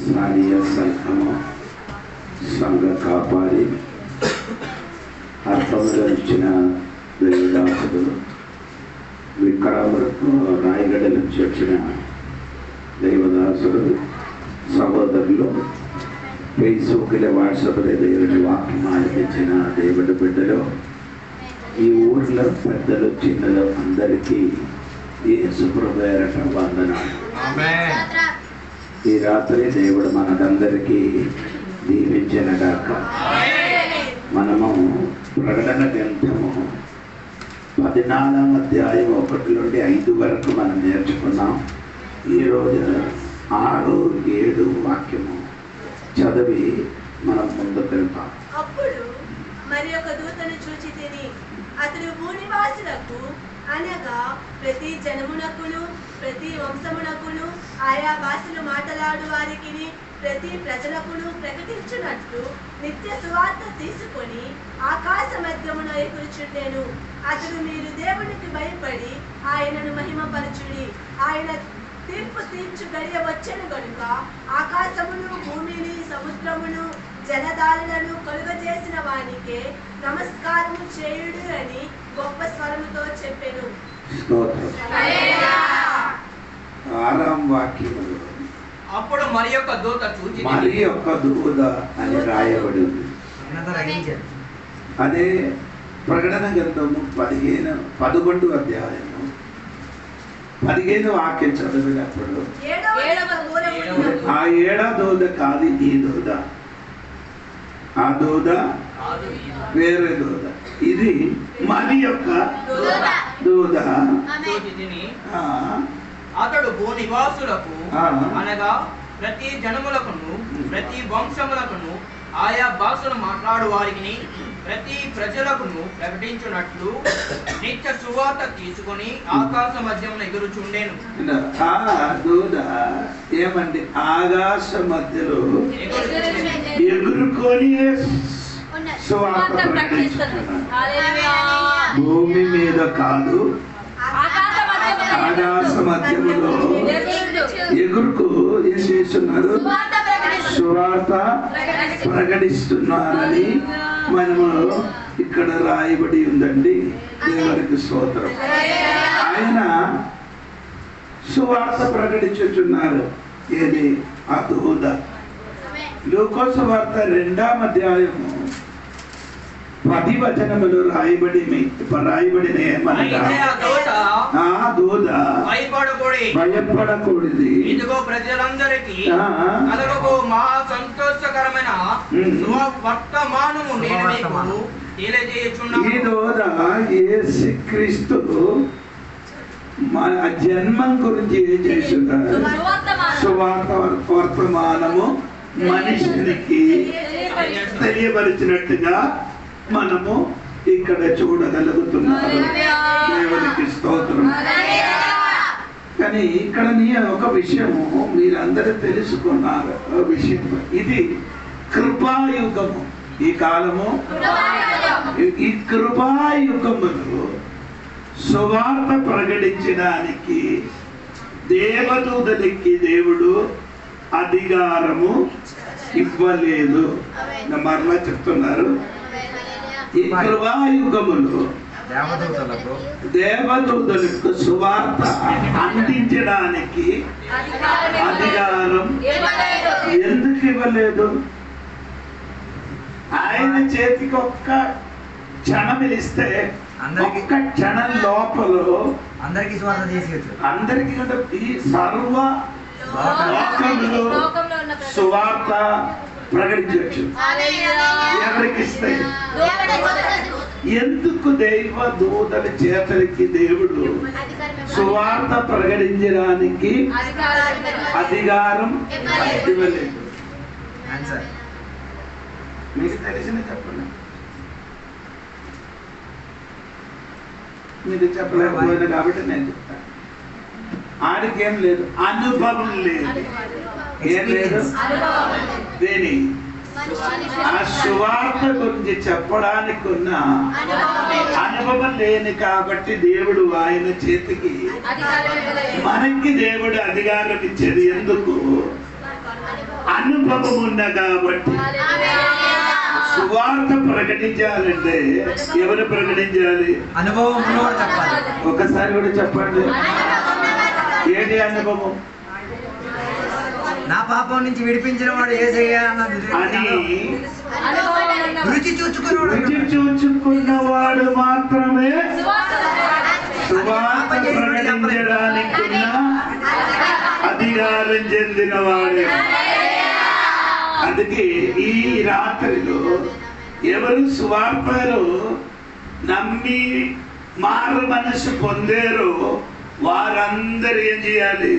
స్థానియ సంఘము సంఘ కాపాడి అర్థములు ఇచ్చిన దైవదాసుడు రాయగడ నుంచి వచ్చిన దైవదాసుడు సహోదరులు ఫేస్బుక్లో వాట్సాప్లో దేవుని వాక్యం ఆలపించిన దేవుడి బిడ్డలు ఈ ఊర్లో పెద్దలు చిన్నలు అందరికీ యేసు ప్రభువైన వందనాలు. ఈ రాత్రి దేవుడు మనకందరికీ దీవించినగాక. మనము ప్రకటన గ్రంథము 14వ అధ్యాయం 1 నుండి 5 వరకు మనం నేర్చుకున్నాం. ఈరోజు 6, 7 వాక్యము చదివి మనం ముందుకు వెళ్తాం. అప్పుడు మరి ఒక దూతను చూచి తిని అతడు భూనివాసులకు అనగా ప్రతి జనమునకును ప్రతి వంశమునకును ఆయా భాషలు మాట్లాడు వారికి ప్రతి ప్రజలకును ప్రకటించున్నట్లు నిత్య సువార్త తీసుకొని ఆకాశ మధ్యమున ఎగురుచుండెను. అతడు మీరు దేవునికి భయపడి ఆయనను మహిమపరచుడి. ఆయన తీర్పు తీర్చు గడియ వచ్చెను గనుక ఆకాశమును భూమిని సముద్రమును జలధారలను కలుగజేసిన వానికే నమస్కారము చేయుడు అని గొప్ప స్వరముతో చెప్పెను. 6వ వాక్యములో అప్పుడు మరి యొక్క దూత చూచి మరి యొక్క దూత అని రాయబడి ఉంది. అదే ప్రకటన గ్రంథము 11వ అధ్యాయము 15వ వాక్యం చదివినప్పుడు ఆ 7వ దూత కాదు ఈ దూత, ఆ దూత వేరే దూత, ఇది మరి యొక్క దూత. అతడు భూనివాసులకు అనగా ప్రతి జనములకును ప్రతి వంశములకును ఆయా భాషలు మాట్లాడు వారికి ప్రతి ప్రజలకును ప్రకటించున్నట్లు నిత్య సువార్త తీసుకొని ఆకాశ మధ్యమున ఎగురుచుండెను. దూత ఏమండి ఆకాశ మధ్యలో ఎగురుకొని సువార్త ప్రకటించుకున్నాడు. భూమి మీద కాదు, ఆకాశ మధ్యములో ఎగురుకు ఏం చేస్తున్నారు? సువార్త ప్రకటిస్తున్నారని మనము ఇక్కడ రాయబడి ఉందండి. దేవునికి స్తోత్రం. ఆయన సువార్త ప్రకటించుతున్నారు. ఏది? ఆ దూత. లూకా సువార్త 2వ అధ్యాయము 10 వచనములు రాయబడిన ఏమనగా ఆ దూత భయపడకూడదు, ఇదిగో ప్రజలందరికీ కలుగబో మహా సంతోషకరమైన వర్తమానము నేను మీకు తెలియజేయుచున్నాను. ఈ దూత యేసుక్రీస్తు మన జన్మం గురించి ఏం చేస్తున్నారు? సువార్త వర్తమానము మనిషికి తెలియపరిచినట్టుగా మనము ఇక్కడ చూడగలుగుతున్నాము. దేవునికి స్తోత్రం. కానీ ఇక్కడ ఒక విషయము మీరందరూ తెలుసుకున్నారు. విషయం ఇది కృపాయుగము. ఈ కాలము ఈ కృపాయుగములో సువార్త ప్రకటించడానికి దేవదూతలకి దేవుడు అధికారము ఇవ్వలేదు. మరలా చెప్తున్నారు, ఈ కృపాయుగములో దేవదూతలకు సువార్త అందించడానికి అధికారం ఎందుకు ఇవ్వలేదు? ఆయన చేతికి ఒక్క క్షణం ఇస్తే ఒక్క క్షణం లోపల అందరికీ ఈ సర్వ లోకంలో సువార్త ప్రకటించవచ్చు. ఎవరికి ఇస్తే? ఎందుకు దైవ దూతల చేతలకి దేవుడు సువార్త ప్రకటించడానికి అధికారం ఇవ్వలేదు? మీకు తెలిసిన చెప్పండి. మీరు చెప్పలేకపోయినా కాబట్టి నేను చెప్తాను. ఆడికేం లేదు, అనుభవం లేదు. ఏం లేదు? దేని? ఆ సువార్త గురించి చెప్పడానికి ఉన్న అనుభవం లేని కాబట్టి దేవుడు ఆయన చేతికి మనకి దేవుడు అధికారం ఇచ్చేది ఎందుకు? అనుభవం ఉన్నా కాబట్టి సువార్త ప్రకటించాలంటే ఎవరు ప్రకటించాలి? అనుభవం ఉన్నవాడు చెప్పాలి. ఒకసారి కూడా చెప్పండి, ఏంటి అనుభవం? నా పాపం నుంచి విడిపించిన వాడు యేసయ్యా అని రుచి చూచుకున్నవాడు మాత్రమే సువార్త ప్రకటించడానికి అధికారం చెందినవాడు. అందుకే ఈ రాత్రిలో ఎవరు సువార్తను నమ్మి మారు మనసు పొందారో వారందరూ ఏం చేయాలి?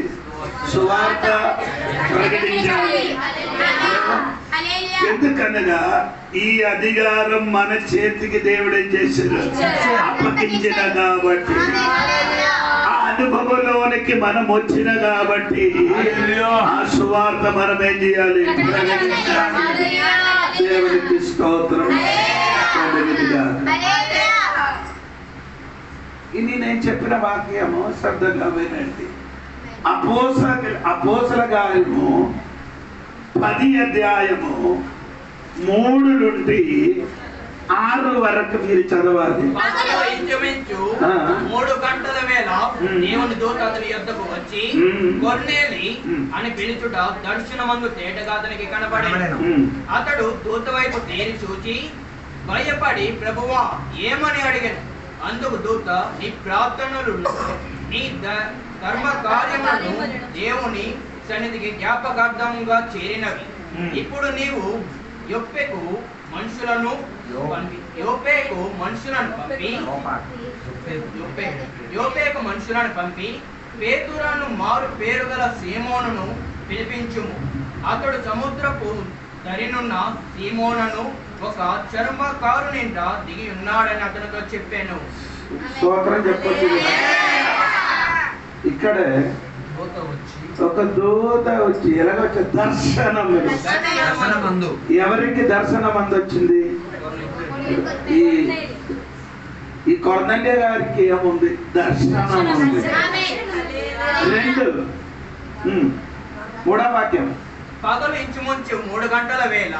సువార్త ప్రకటించాలి. ఎందుకనగా ఈ అధికారం మన చేతికి దేవుడు ఏం చేశారు? అప్పగించిన కాబట్టి, ఆ అనుభవంలోనికి మనం వచ్చిన కాబట్టి ఆ సువార్త మనం ఏం చేయాలి? ప్రకటించాలి. దేవునికి స్తోత్రం. ఇది నేను చెప్పిన వాక్యము శ్రద్ధగా వినండి. అపోస్తల కార్యము 10 అధ్యాయము 3 నుండి 6 వరకు మీరు చదవాలి. ఇంచుమించు 3 గంటల వేళ దేవుని దూత అతని యొద్దకు వచ్చి కొర్నేలి అని పిలుచుట దర్శనమందు తేటగా అతనికి కనబడెను. అతడు దూత వైపు తేరి చూచి భయపడి, ప్రభువా ఏమని అడిగాను. అందుకు దూత, నీ ప్రార్థనలు నీ ధర్మ కార్యములను దేవుని సన్నిధికి జ్ఞాపకార్థంగా చేరినవి. ఇప్పుడు నీవు యొప్పేకు మనుషులను పంపి పేతురును మారు పేరు గల సీమోనును పిలిపించుము. అతడు సముద్రపు దరినున్న సీమోనును ఒక చర్మకారు నిండా దిగి ఉన్నాడని అతనితో చెప్పాను. స్తోత్రం చెప్పొచ్చు. ఇక్కడ ఒక దూత వచ్చి ఎలాగొచ్చే దర్శనమందు. ఎవరికి దర్శనమందు వచ్చింది? ఈ కొర్నేలి గారికి ఏముంది? దర్శనం ఉంది. 2 మూడో వాక్యం. పగలు ఇంచుమించు 3 గంటల వేళ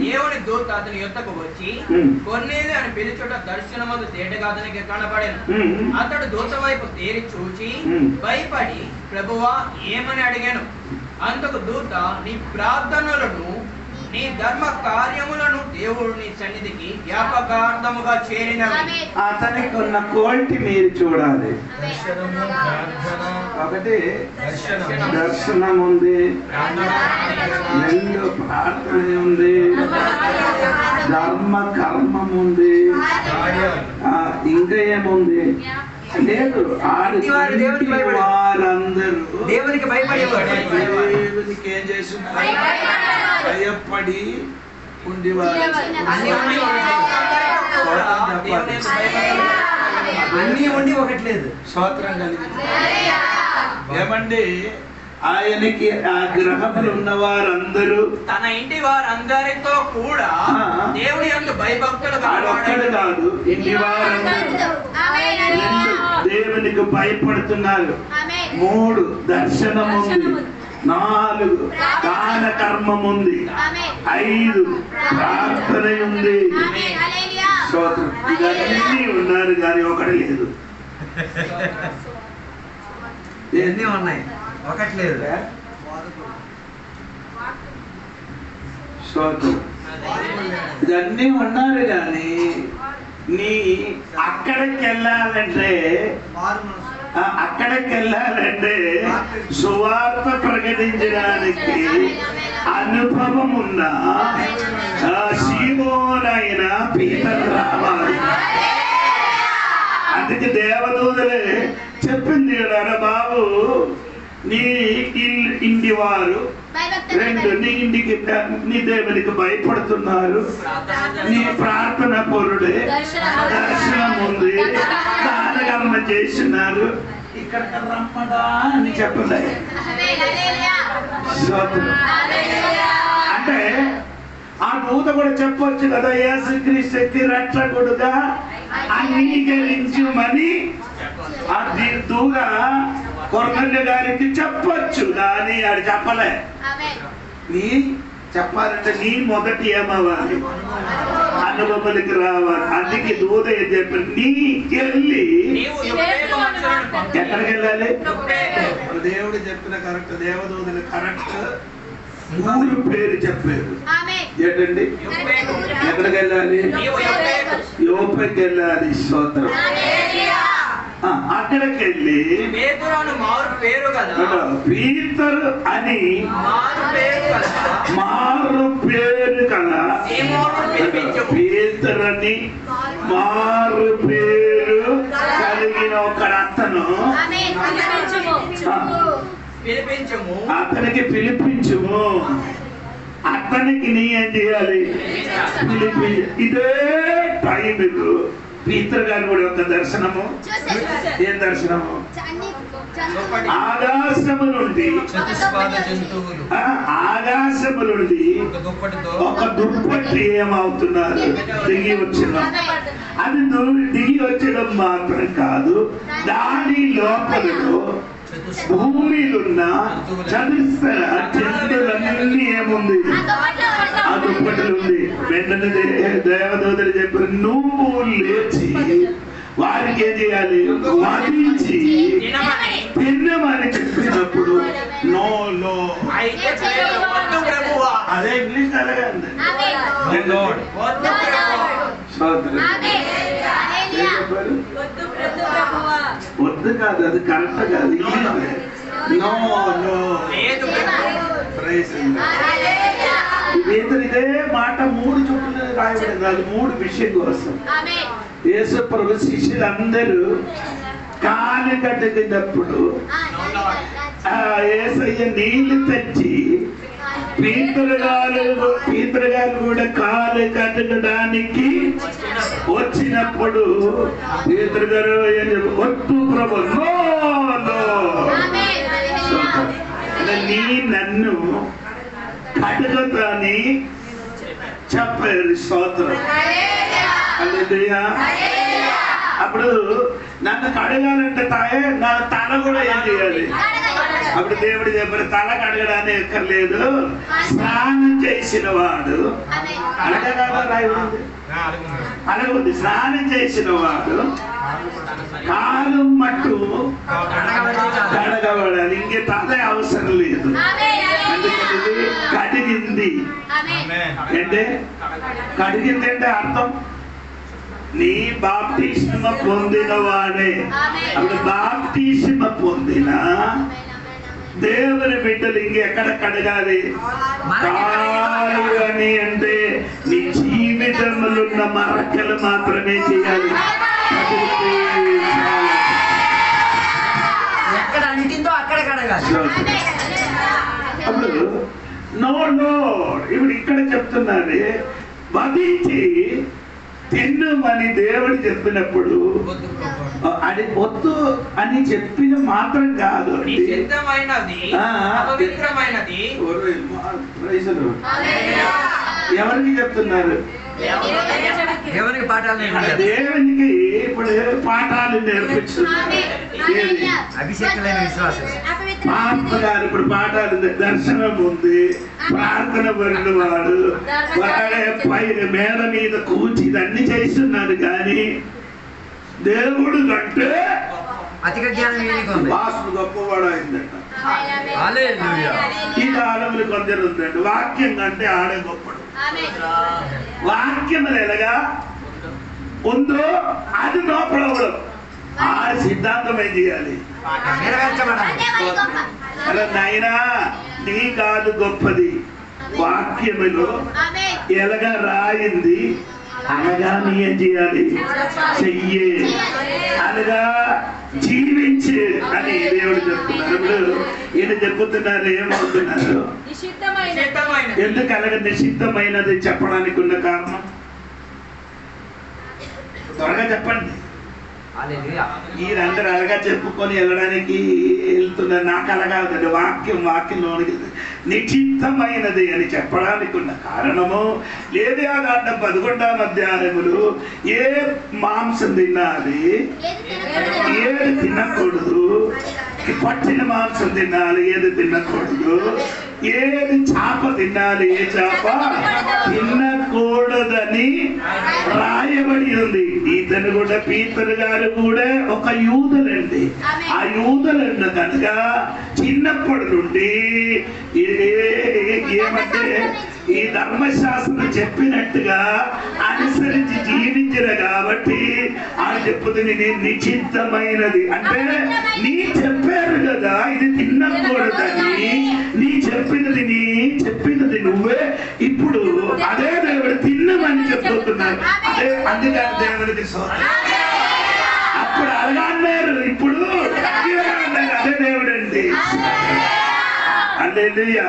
దేవుని దూత అతని యొద్దకు వచ్చి కొర్నేలి అని పిలుచుట దర్శనమందు తేటగా అతనికి కనబడెను. అతడు దూత వైపు తేరి చూచి భయపడి, ప్రభువా ఏమని అడిగాను. అందుకు దూత, నీ ప్రార్థనలను నీ ధర్మ కార్యములను దేవుని సన్నిధికి జ్ఞాపకార్థముగా చేరినవి. అతనికి ఉన్న క్వాలిటీ మీరు చూడాలి. ఒకటి దర్శనం ఉంది, 2 ప్రార్థన ఉంది, ధర్మ కర్మం ఉంది, ఇంకా ఏముంది? లేదు. వారందరూ దేవునికి భయపడేవాడు. దేవునికి ఏం చేస్తున్నారు? భయపడి ఉండేవారు. అన్నీ ఉండి ఒకట్లేదు. స్తోత్రం కలిగింది. ఏమండి? ఆయనకి ఆ గ్రహములు ఉన్న వారందరూ తన ఇంటి వారందరితో కూడా దేవుని యందు భయభక్తులుగా కాదు, ఇంటి వారందరూ దేవునికి భయపడుతున్నారు. 3 దర్శనం ఉంది, 4 దాన కర్మం ఉంది, 5 ప్రార్థన ఉంది. స్తోత్రం. ఇవన్నీ ఉన్నారు కానీ ఒకటి లేదు. ఎన్ని ఉన్నాయి? ఒకట్లేదు. స్తోత్రం. ఇవన్నీ ఉన్నారు కానీ నీ అక్కడికి వెళ్ళాలంటే సువార్త ప్రకటించడానికి అనుభవం ఉన్న సీమోనైన పీతరు రావాలి. అందుకే దేవదూతలే చెప్పింది కదా, బాబు నీ ఇంటి వారు 2 నీ ఇంటికి నీ దేవునికి భయపడుతున్నారు, నీ ప్రార్థన పరుడే, దర్శనం ఉంది, దానకర్మ చేస్తున్నారు, ఇక్కడికి రమ్మడా అని చెప్పలే. అంటే ఆ దూత కూడా చెప్పొచ్చు కదా, యేసుక్రీస్తు రక్షకుడుగా అంగీకరించుమని ఆ దూత కొర్నేలి గారికి చెప్పొచ్చు, కానీ ఆడు చెప్పలే. నీ చెప్పాలంటే నీ మొదటి ఏమవ్వాలి, అనుభవానికి రావాలి. అందుకే దూత ఏం చెప్పారు, నీకెళ్ళి ఎక్కడికి వెళ్ళాలి? దేవుడు చెప్పిన కరెక్ట్, దేవదూతలు కరెక్ట్ ఊరు పేరు చెప్పారు. ఏంటండి? ఎక్కడికి వెళ్ళాలి? యోపకి వెళ్ళాలి. స్తోత్రం. అక్కడికి వెళ్ళి పీతరు అని మారు పేరు కదా, పీతరని మారు పేరు కలిగిన ఒక అతను అతనికి పిలిపించుము. అతనికి నీ ఏం చేయాలి? ఇదే టైంకు పీతరు గారు కూడా ఒక దర్శనము. ఏం దర్శనము? ఆకాశము నుండి ఒక దుప్పటి ఏమవుతున్నారు దిగి వచ్చిన. అది దిగి వచ్చడం మాత్రం కాదు, దాని లోపలలో భూమిలున్న చతుస్సర చంద్రులన్నీ ఏముంది? ఆ దుప్పట్లు ఉంది. వెంటనే దేవదూతలు చెప్పారు, నువ్వు లేచి వారికి ఏం చేయాలి? వధించి తిన్నమని చెప్పినప్పుడు నో నో, అదే ఇంగ్లీష్ అడగండి. వద్దు కాదు, అది కరెక్ట్ కాదు. నో నో, ఇదే మాట 3 చోట్ల రాయబడింది. అది 3 విషయం కోసం. యేసు ప్రభు శిష్యులందరూ కాలు కట్టుకున్నప్పుడు యేసయ్య నీళ్లు తెచ్చి పీతరు గారు కూడా కాలు కట్టడానికి వచ్చినప్పుడు పీతరు గారు వద్దు ప్రభు, నో నో, నీ నన్ను కడుగుతాని చెప్పారు. స్తోత్రం. హల్లెలూయా. అప్పుడు నన్ను కడగాలంటే నా తల కూడా ఏం చేయాలి? అప్పుడు దేవుడు చెప్పారు, తల కడగడానికి ఎక్కర్లేదు, స్నానం చేసిన వాడు అలాగుంది. స్నానం చేసిన వాడు కాలు మట్టు కడగబడాలి, ఇంకే తల అవసరం లేదు. అందుకని కడిగింది అంటే, కడిగింది అంటే అర్థం నీ బాప్టిస్మ పొందిన వాడే. అప్పుడు బాప్టిస్మ పొందిన దేవుని బిడ్డలు ఇంకెక్కడ కడగాలి? కాలు అని అంటే నీ జీవితంలో ఉన్న మరకలు మాత్రమే చేయాలి. ఎక్కడ అంటిందో అక్కడ కడగాలి. అప్పుడు నో నో, ఇప్పుడు ఇక్కడ చెప్తున్నది వధించి తిన్నమని దేవుడు చెప్పినప్పుడు అది వద్దు అని చెప్పిన మాత్రం కాదు, ఎవరికి చెప్తున్నారు? దేవునికి పాఠాలు దేవునికి ఇప్పుడు పాఠాలు నేర్పిస్తున్నారు. అభిషేకమైన విశ్వాసం. మహాత్మ గారు ఇప్పుడు పాఠాలు, దర్శనం ఉంది, ప్రార్థన పడిన వాడు వాడే పైన మేడ మీద కూర్చి ఇదన్నీ చేస్తున్నాడు. కానీ దేవుడు కంటే అధిక జ్ఞానం వాసు గొప్పవాడు అయిందట. ఈ కాలంలో కొందరు ఉందండి, వాక్యం కంటే ఆడే గొప్పడు. వాక్యం ఎలాగా ఉందో అది నో ప్రాబ్లం. ఆ సిద్ధాంతం ఏం చేయాలి? అలా నాయనా నీ కాదు గొప్పది, వాక్యములో ఎలాగా రాయింది అనగా నీ ఏం చేయాలి? చెయ్యే, అనగా జీవించే అని దేవుడు చెప్తున్నారు. ఇప్పుడు ఈయన చెప్పుతున్నారు, ఏమవుతున్నారు? ఎందుకు అలాగ నిషిద్ధమైనది చెప్పడానికి ఉన్న కారణం త్వరగా చెప్పండి. మీరందరూ అలాగా చెప్పుకొని వెళ్ళడానికి వెళ్తున్నారు. నాకు అలాగా వాక్యంలోనికి నిశ్చితమైనది అని చెప్పడానికి ఉన్న కారణము, లేవియాకాండం 11వ అధ్యాయములు ఏ మాంసం తినాలి, ఏది తినకూడదు, పట్టిన మాంసం తినాలి, ఏది తినకూడదు, ఏది చేప తినాలి, ఏ చేప తినకూడదని రాయబడి ఉంది. ఇతను కూడా పీతరు గారు కూడా ఒక యూదులండి. ఆ యూదులన్న కనుక చిన్నప్పటి నుండి ఏమంటే ఈ ధర్మశాస్త్రం చెప్పినట్టుగా అనుసరించి జీవించిన కాబట్టి ఆయన చెప్పుతుంది నేను నిశ్చితమైనది అంటే నీ చెప్పారు కదా ఇది తినకూడదని, నీ చెప్పినది నువ్వే ఇప్పుడు అదే దేవుడు తిన్నమని చెప్పుతున్నారు. అదే అందుకని దేవుడికి అప్పుడు అలాగా అన్నారు, ఇప్పుడు అదే దేవుడు అండి. అల్లెలూయా.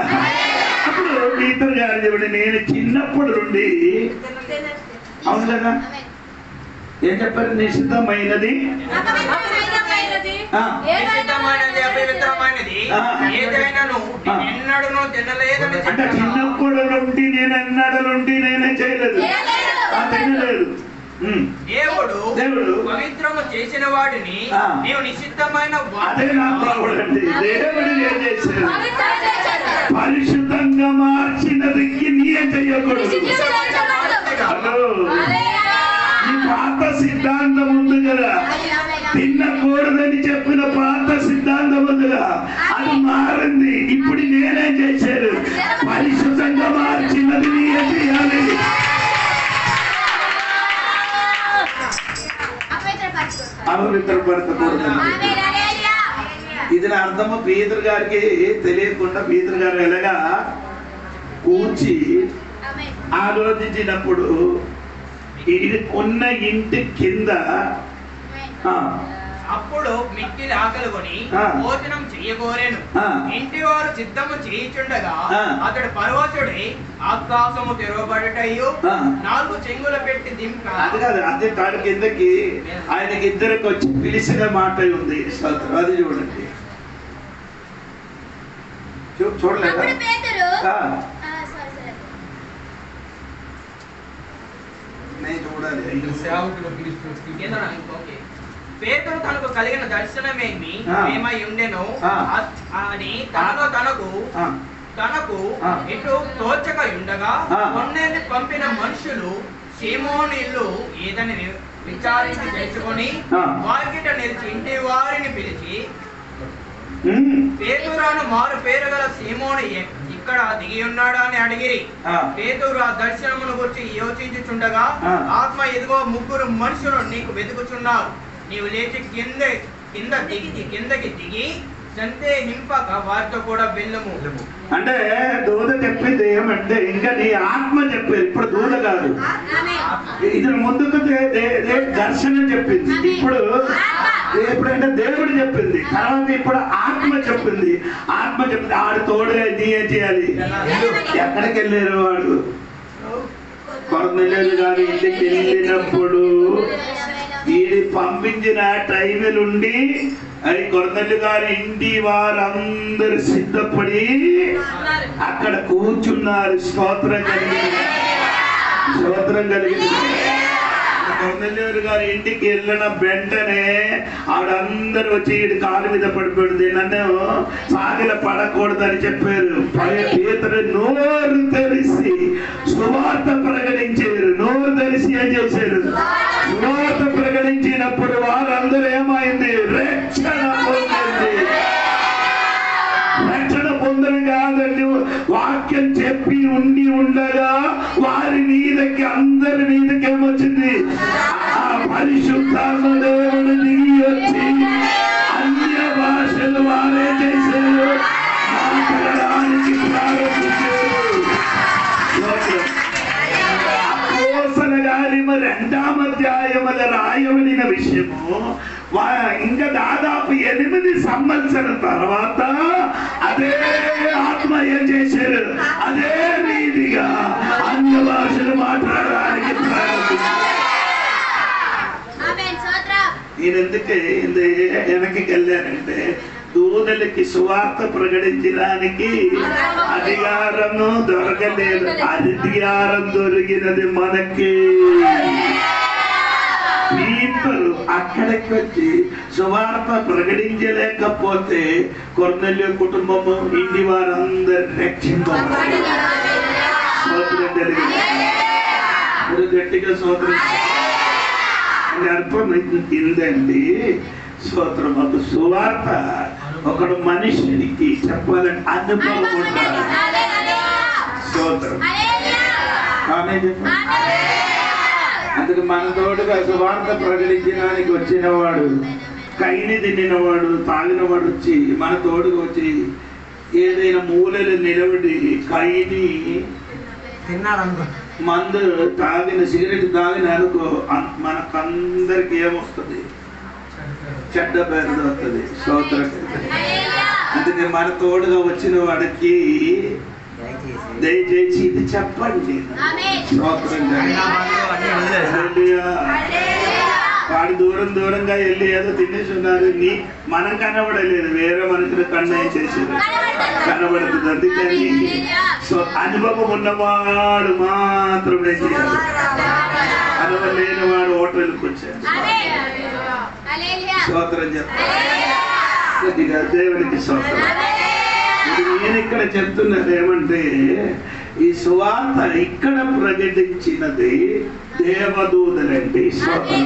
అప్పుడు పీతరు గారు చెప్పండి నేను చిన్నప్పటి నుండి అవును కదా ఏం చెప్పారు నిషిద్ధమైనది అంటే చిన్నప్పటి నుండి నేను ఎన్నడ నుండి నేనే చేయలేదు తినలేదు. దేవుడు పవిత్రము చేసిన వాడిని నీవు నిషిద్ధమైన అదే నా బాగుండి దేవుడు ఏం చేశాడు పరిశుద్ధంగా మార్చినది నీయం చేయకూడదు. ఈ పాత సిద్ధాంతం ఉంది కదా తినకూడదని చెప్పిన పాత సిద్ధాంతం ఉందిగా అది మారింది. ఇప్పుడు నేనేం చేశాను పరిశుద్ధంగా మార్చినది నీయం చేయాలి. అపవిత్రపరచకూడదు. ఇది నా అర్థము పీతరు గారికి తెలియకుండా పీతరు గారు ఎలాగా కూర్చి ఆలోచించినప్పుడు ఉన్న ఇంటి కింద అప్పుడు మిక్కిలి ఆకలి కొని భోజనం చెయ్యగోరేను. ఇంటి వారు సిద్ధము చేయించుండగా అతడు పరవశుడై ఆకాశము తెరవబడటయ్యు 4 చెంగుల పెట్టి దింప అది కాదు అదే తాడు కిందకి ఆయనకి ఇద్దరికి వచ్చి పిలిచిన మాట ఉంది. అది చూడండి చూడలేదా నేను చూడాలి. పేతురు తనకు కలిగిన దర్శనమేమి ఏమై ఉండెను అని తనకు ఇటు తోచక ఉండగా కొన్నేళ్ళు పంపిన మనుషులు సీమోను ఇల్లు ఏదని విచారించి తెలుసుకొని వాకిట నిలిచి ఇంటి వారిని పిలిచి పేతురాను మారు పేరు గల సీమోను ఇక్కడ దిగి ఉన్నాడా అని అడిగిరి. పేతురు ఆ దర్శనమును గురించి యోచించుచుండగా ఆత్మ ఇదిగో 3 మనుషులు నీకు వెతుకుచున్నారు. నీవు లేచి కిందకి దిగి సందేహింపక వారితో కూడా వెళ్ళము. అంటే దూత చెప్పింది ఏమంటే ఇంకా నీ ఆత్మ చెప్పేది. ఇప్పుడు దూత కాదు, ఇది ముందుకు దర్శనం చెప్పింది. ఎప్పుడంటే దేవుడు చెప్పింది, తర్వాత ఇప్పుడు ఆత్మ చెప్పింది. ఆడు తోడుగా నీ ఏం చేయాలి. ఎక్కడికి వెళ్ళారు వాడు కొరనెల్లేరు గారి ఇంటికి వెళ్ళినప్పుడు వీడి పంపించిన టైం నుండి అది కొరనెల్లు గారి ఇంటి వారందరూ సిద్ధపడి అక్కడ కూర్చున్నారు. స్తోత్రం కలిగింది. కొరనెల్లు గారి ఇంటికి వెళ్ళిన వెంటనే ఆవిడందరూ వచ్చి వీడి కాలు మీద పడిపోయింది. నన్ను సాగిల పడకూడదని చెప్పారు. పేతురు నోరు తెరిసి సువార్త ప్రకటించారు. నోరు తెరిసి ఏం చేశారు సువార్త ప్రకటించినప్పుడు వారందరూ ఏమైంది రక్షణ పొందరు కాదండి. వాక్యం చెప్పి ఉండగా వారి మీదకి అందరి మీదకి ఏమొచ్చింది ఆ పరిశుద్ధాత్మ దేవుడు దిగి వచ్చి అన్య భాషలు వారే చేశారు, మాట్లాడడానికి ప్రారంభించారు. అపోస్తల కార్యము 2వ అధ్యాయముల రాయబడిన విషయము ఇంకా దాదాపు 8 సంవత్సరాల తర్వాత అదే ఆత్మ ఏం చేశారు అదే రీతిగా అన్య భాషలు మాట్లాడడానికి ప్రారంభించారు. నేనెందుకే వెనక్కి వెళ్ళానంటే దూతలకి సువార్త ప్రకటించడానికి అధికారము దొరకలేదు. అధికారం దొరికినది మనకి. పీతలు అక్కడికి వచ్చి సువార్త ప్రకటించలేకపోతే కొర్నెల్యు కుటుంబము ఇంటి వారందరూ రక్షింపబడారు. స్తోత్రం కలిగింది. ఇప్పుడు గట్టిగా స్తోత్రం. అర్థం ఇందండి. స్తోత్రం. ఒక సువార్త ఒకడు మనిషికి చెప్పాలంటే అనుభవం ఉండాలి. స్తోత్రం. ఆమె చెప్పండి. అందుకు మన తోడుగా సువార్త ప్రకటించడానికి వచ్చినవాడు, కైని తిన్నినవాడు, తాగినవాడు వచ్చి మన తోడుగా వచ్చి ఏదైనా మూలలు నిలబడి కైని తిన్నాడు అనుకో, మందు తాగిన సిగరెట్ తాగిన అనుకో, మనకందరికి ఏమొస్తుంది? చెడ్డ పేరు వస్తుంది. స్తోత్రం. అందుకే మన తోడుగా వచ్చిన వాడికి దయచేసి ఇది చెప్పండి. స్తోత్రం. వాడు దూరంగా వెళ్ళి ఏదో తినేసి ఉన్నారు, మనం కనబడలేదు, వేరే మనుషులు కన్నా చేసేది కనబడుతుంది. అందుకని అనుభవం ఉన్నవాడు మాత్రమే చేయాలి. అనుభవం లేని వాడు హోటల్కి వచ్చాడు. స్తోత్రం చెప్తాను. దేవుడికి స్తోత్రం. నేను ఇక్కడ చెప్తున్నది ఏమంటే, ఈ సువార్త ఇక్కడ ప్రకటించినది దేవదూతలండి. స్తోత్రం.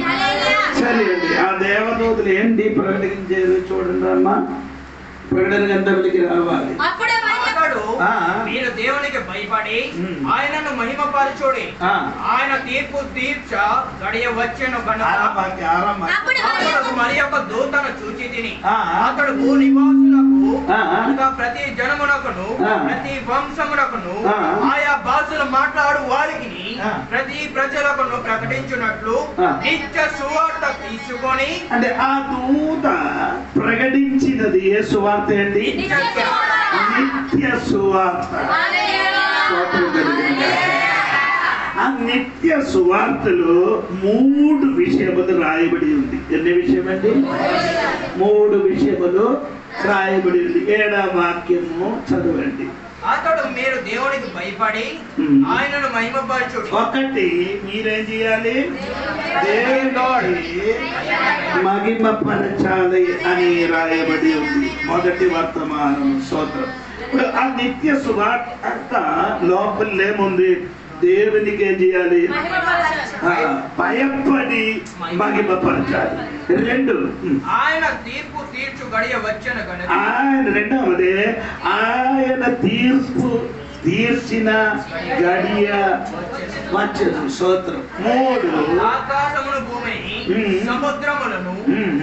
సరే అండి, ఆ దేవదూతలు ఏంటి ప్రకటించేది చూడండి అమ్మా. ప్రకటన గంటలకి రావాలి. మీరు దేవునికి భయపడి ఆయనను మహిమపరచుడి. ఆయన తీర్పు తీర్చ గడియ వచ్చెను మరి ఒక దూతను చూచి తిని అతడు భూ నివాసులకు ప్రతి జనమునకును ప్రతి వంశమునకును ఆయా భాషలు మాట్లాడు వారికి ప్రతి ప్రజలకును ప్రకటించినట్లు నిత్య సువార్త తీసుకొని. అంటే ఆ దూత ప్రకటించినది ఏ సువార్త అండి? నిత్య సువార్త. ఆ నిత్య సువార్తలో 3 విషయములు రాయబడి ఉంది. ఎన్ని విషయమండి? 3 విషయములు రాయబడి ఉంది. 7వ వాక్యము చదవండి. అతడు మీరు దేవునికి భయపడి ఆయనను మహిమపరచుడి. ఒకటి, మీరేం చేయాలి? దేవుని మహిమపరచాలి అని రాయబడి ఉంది. మొదటి వర్తమానం. స్తోత్రం. ఇప్పుడు ఆ నిత్య సువార్త లోపల ఏముంది? దేవునికి ఏం చేయాలి? భయపడి మహిమపరచాలి. 2, ఆయన తీర్పు తీర్చు గడియ వచ్చెను గనుక. ఆయన రెండవది, ఆయన తీర్పు తీర్చిన గడియ వచ్చెను. స్తోత్రం. 3, ఆకాశమును భూమిని సముద్రములను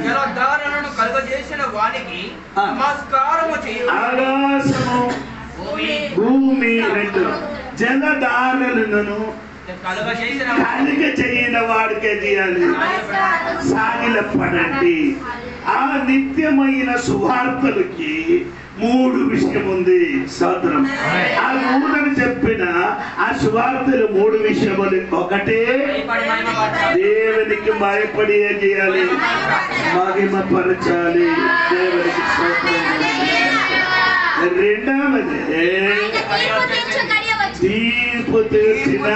జలధారలను కలుగజేసిన వానికి నమస్కారము చేయు. ఆకాశము భూమి 2 జలధారలను కలుగ చేయని వాడికే చేయాలి. సాగిలపడండి. ఆ నిత్యమైన సువార్తలకి 3 విషయం ఉంది. స్తోత్రం. ఆ 3 చెప్పిన ఆ సువార్తలు 3 విషయములు. ఒకటే, దేవునికి భయపడి ఏం చేయాలి? మహిమపరచాలి. దేవునికి స్తోత్రం. రెండవది, తీర్పు తీర్చిన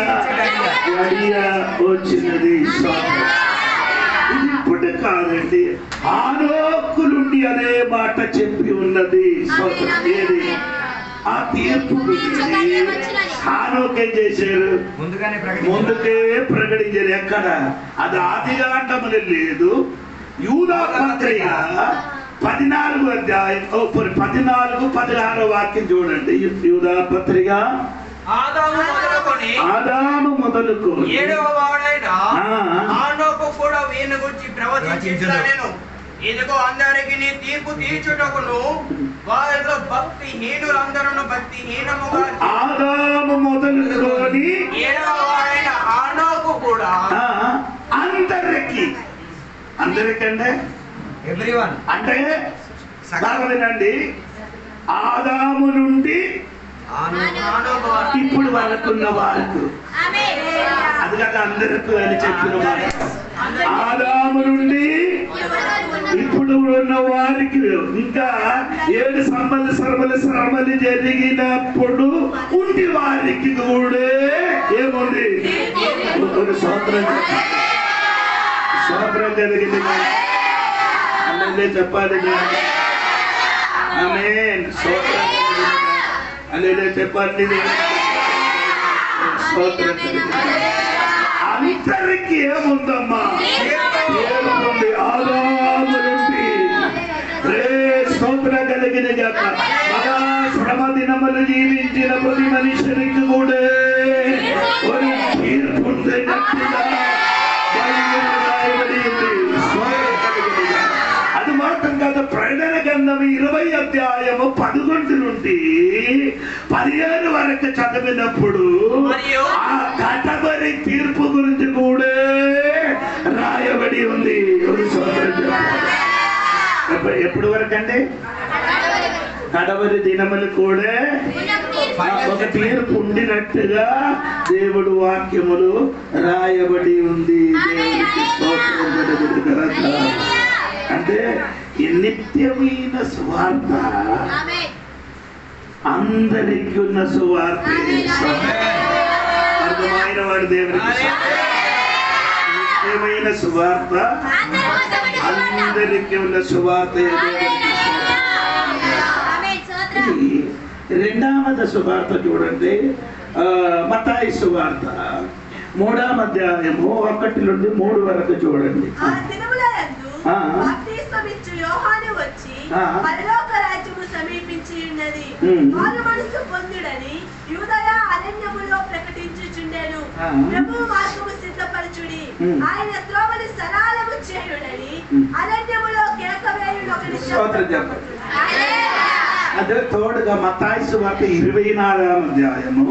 గడియ వచ్చినది. ఇది ఇప్పుడు కాదండి, ఆనోకులుండి అదే మాట చెప్పి ఉన్నది. ఏది? ఆ తీర్పు హానోకేం చేశారు? ముందుకే ప్రకటించారు. ఎక్కడ? అది ఆదికాండములో లేదు. యూదా పత్రిక 14వ అధ్యాయం 14-16 వాక్యం చూడండి. యూదా పత్రిక ఆదాము మొదలుకొని 7వ వాడైన హానోకు కూడా వీని గురించి ప్రవచించాను. ఇదిగో అందరికి నీ తీర్పు తీర్చుటకును వారిలో భక్తిహీనులందరూ భక్తిహీనముగా. ఆదాము మొదలుకొని 7వ వాడైన హానోకు కూడా అందరికంటే ఎవ్రీవన్ అంటే వినండి, ఆదాము నుండి ఇప్పుడు వరకున్న వారికి, అది కదా అందరికీ అని చెప్పిన వారు. ఆదాము నుండి ఇప్పుడు ఉన్న వారికి ఇంకా 7 శ్రమలు జరిగినప్పుడు ఉండి వారికి కూడా ఏముంది? స్తోత్రం కలిగింది అల్లే చెప్పాలి ఆమేన్ స్తోత్రం అల్లే చెప్పండి స్తోత్రం అందరికి ఏముందమ్మా ఏముంది ఆదాములుంది స్తోత్రం కలిగిన జాత మగా శ్రమ దినములు జీవించిన ప్రతి మనుషునికి కూడా ഒരു തീർപ്പുണ്ടെന്നതിനാ అది మాత్రం కాదు. ప్రకటన గ్రంథం 20 అధ్యాయము 11 నుండి 17 వరకు చదివినప్పుడు ఆ కటబరి తీర్పు గురించి కూడా రాయబడి ఉంది. ఎప్పుడు వరకు అండి? కడవరి దినములు కూడా ఒక తీర్పు ఉండినట్టుగా దేవుడు వాక్యములు రాయబడి ఉంది. అంటే ఈ నిత్యమైన సువార్త అందరికి ఉన్న సువార్త. అర్థమైన వాడు దేవుడికి నిత్యమైన సువార్త అందరికి ఉన్న సువార్త. రెండవది సువార్త చూడండి, మత్తాయి సువార్త 3వ అధ్యాయము 1 నుండి 3 వరకు చూడండి. యోహాను వచ్చి పరలోక రాజ్యము సమీపించి ఉన్నది, మారు మనసు పొందుడని యూదయ అరణ్యములో ప్రకటించుచుండెను. ప్రభువు మార్గము సిద్ధపరచుడి, ఆయన త్రోవను సరళము చేయుడని అరణ్యములో కేక వేయుడొకడు చెప్పబడును. అదే తోడుగా మత్తాయి సువార్త 24వ అధ్యాయము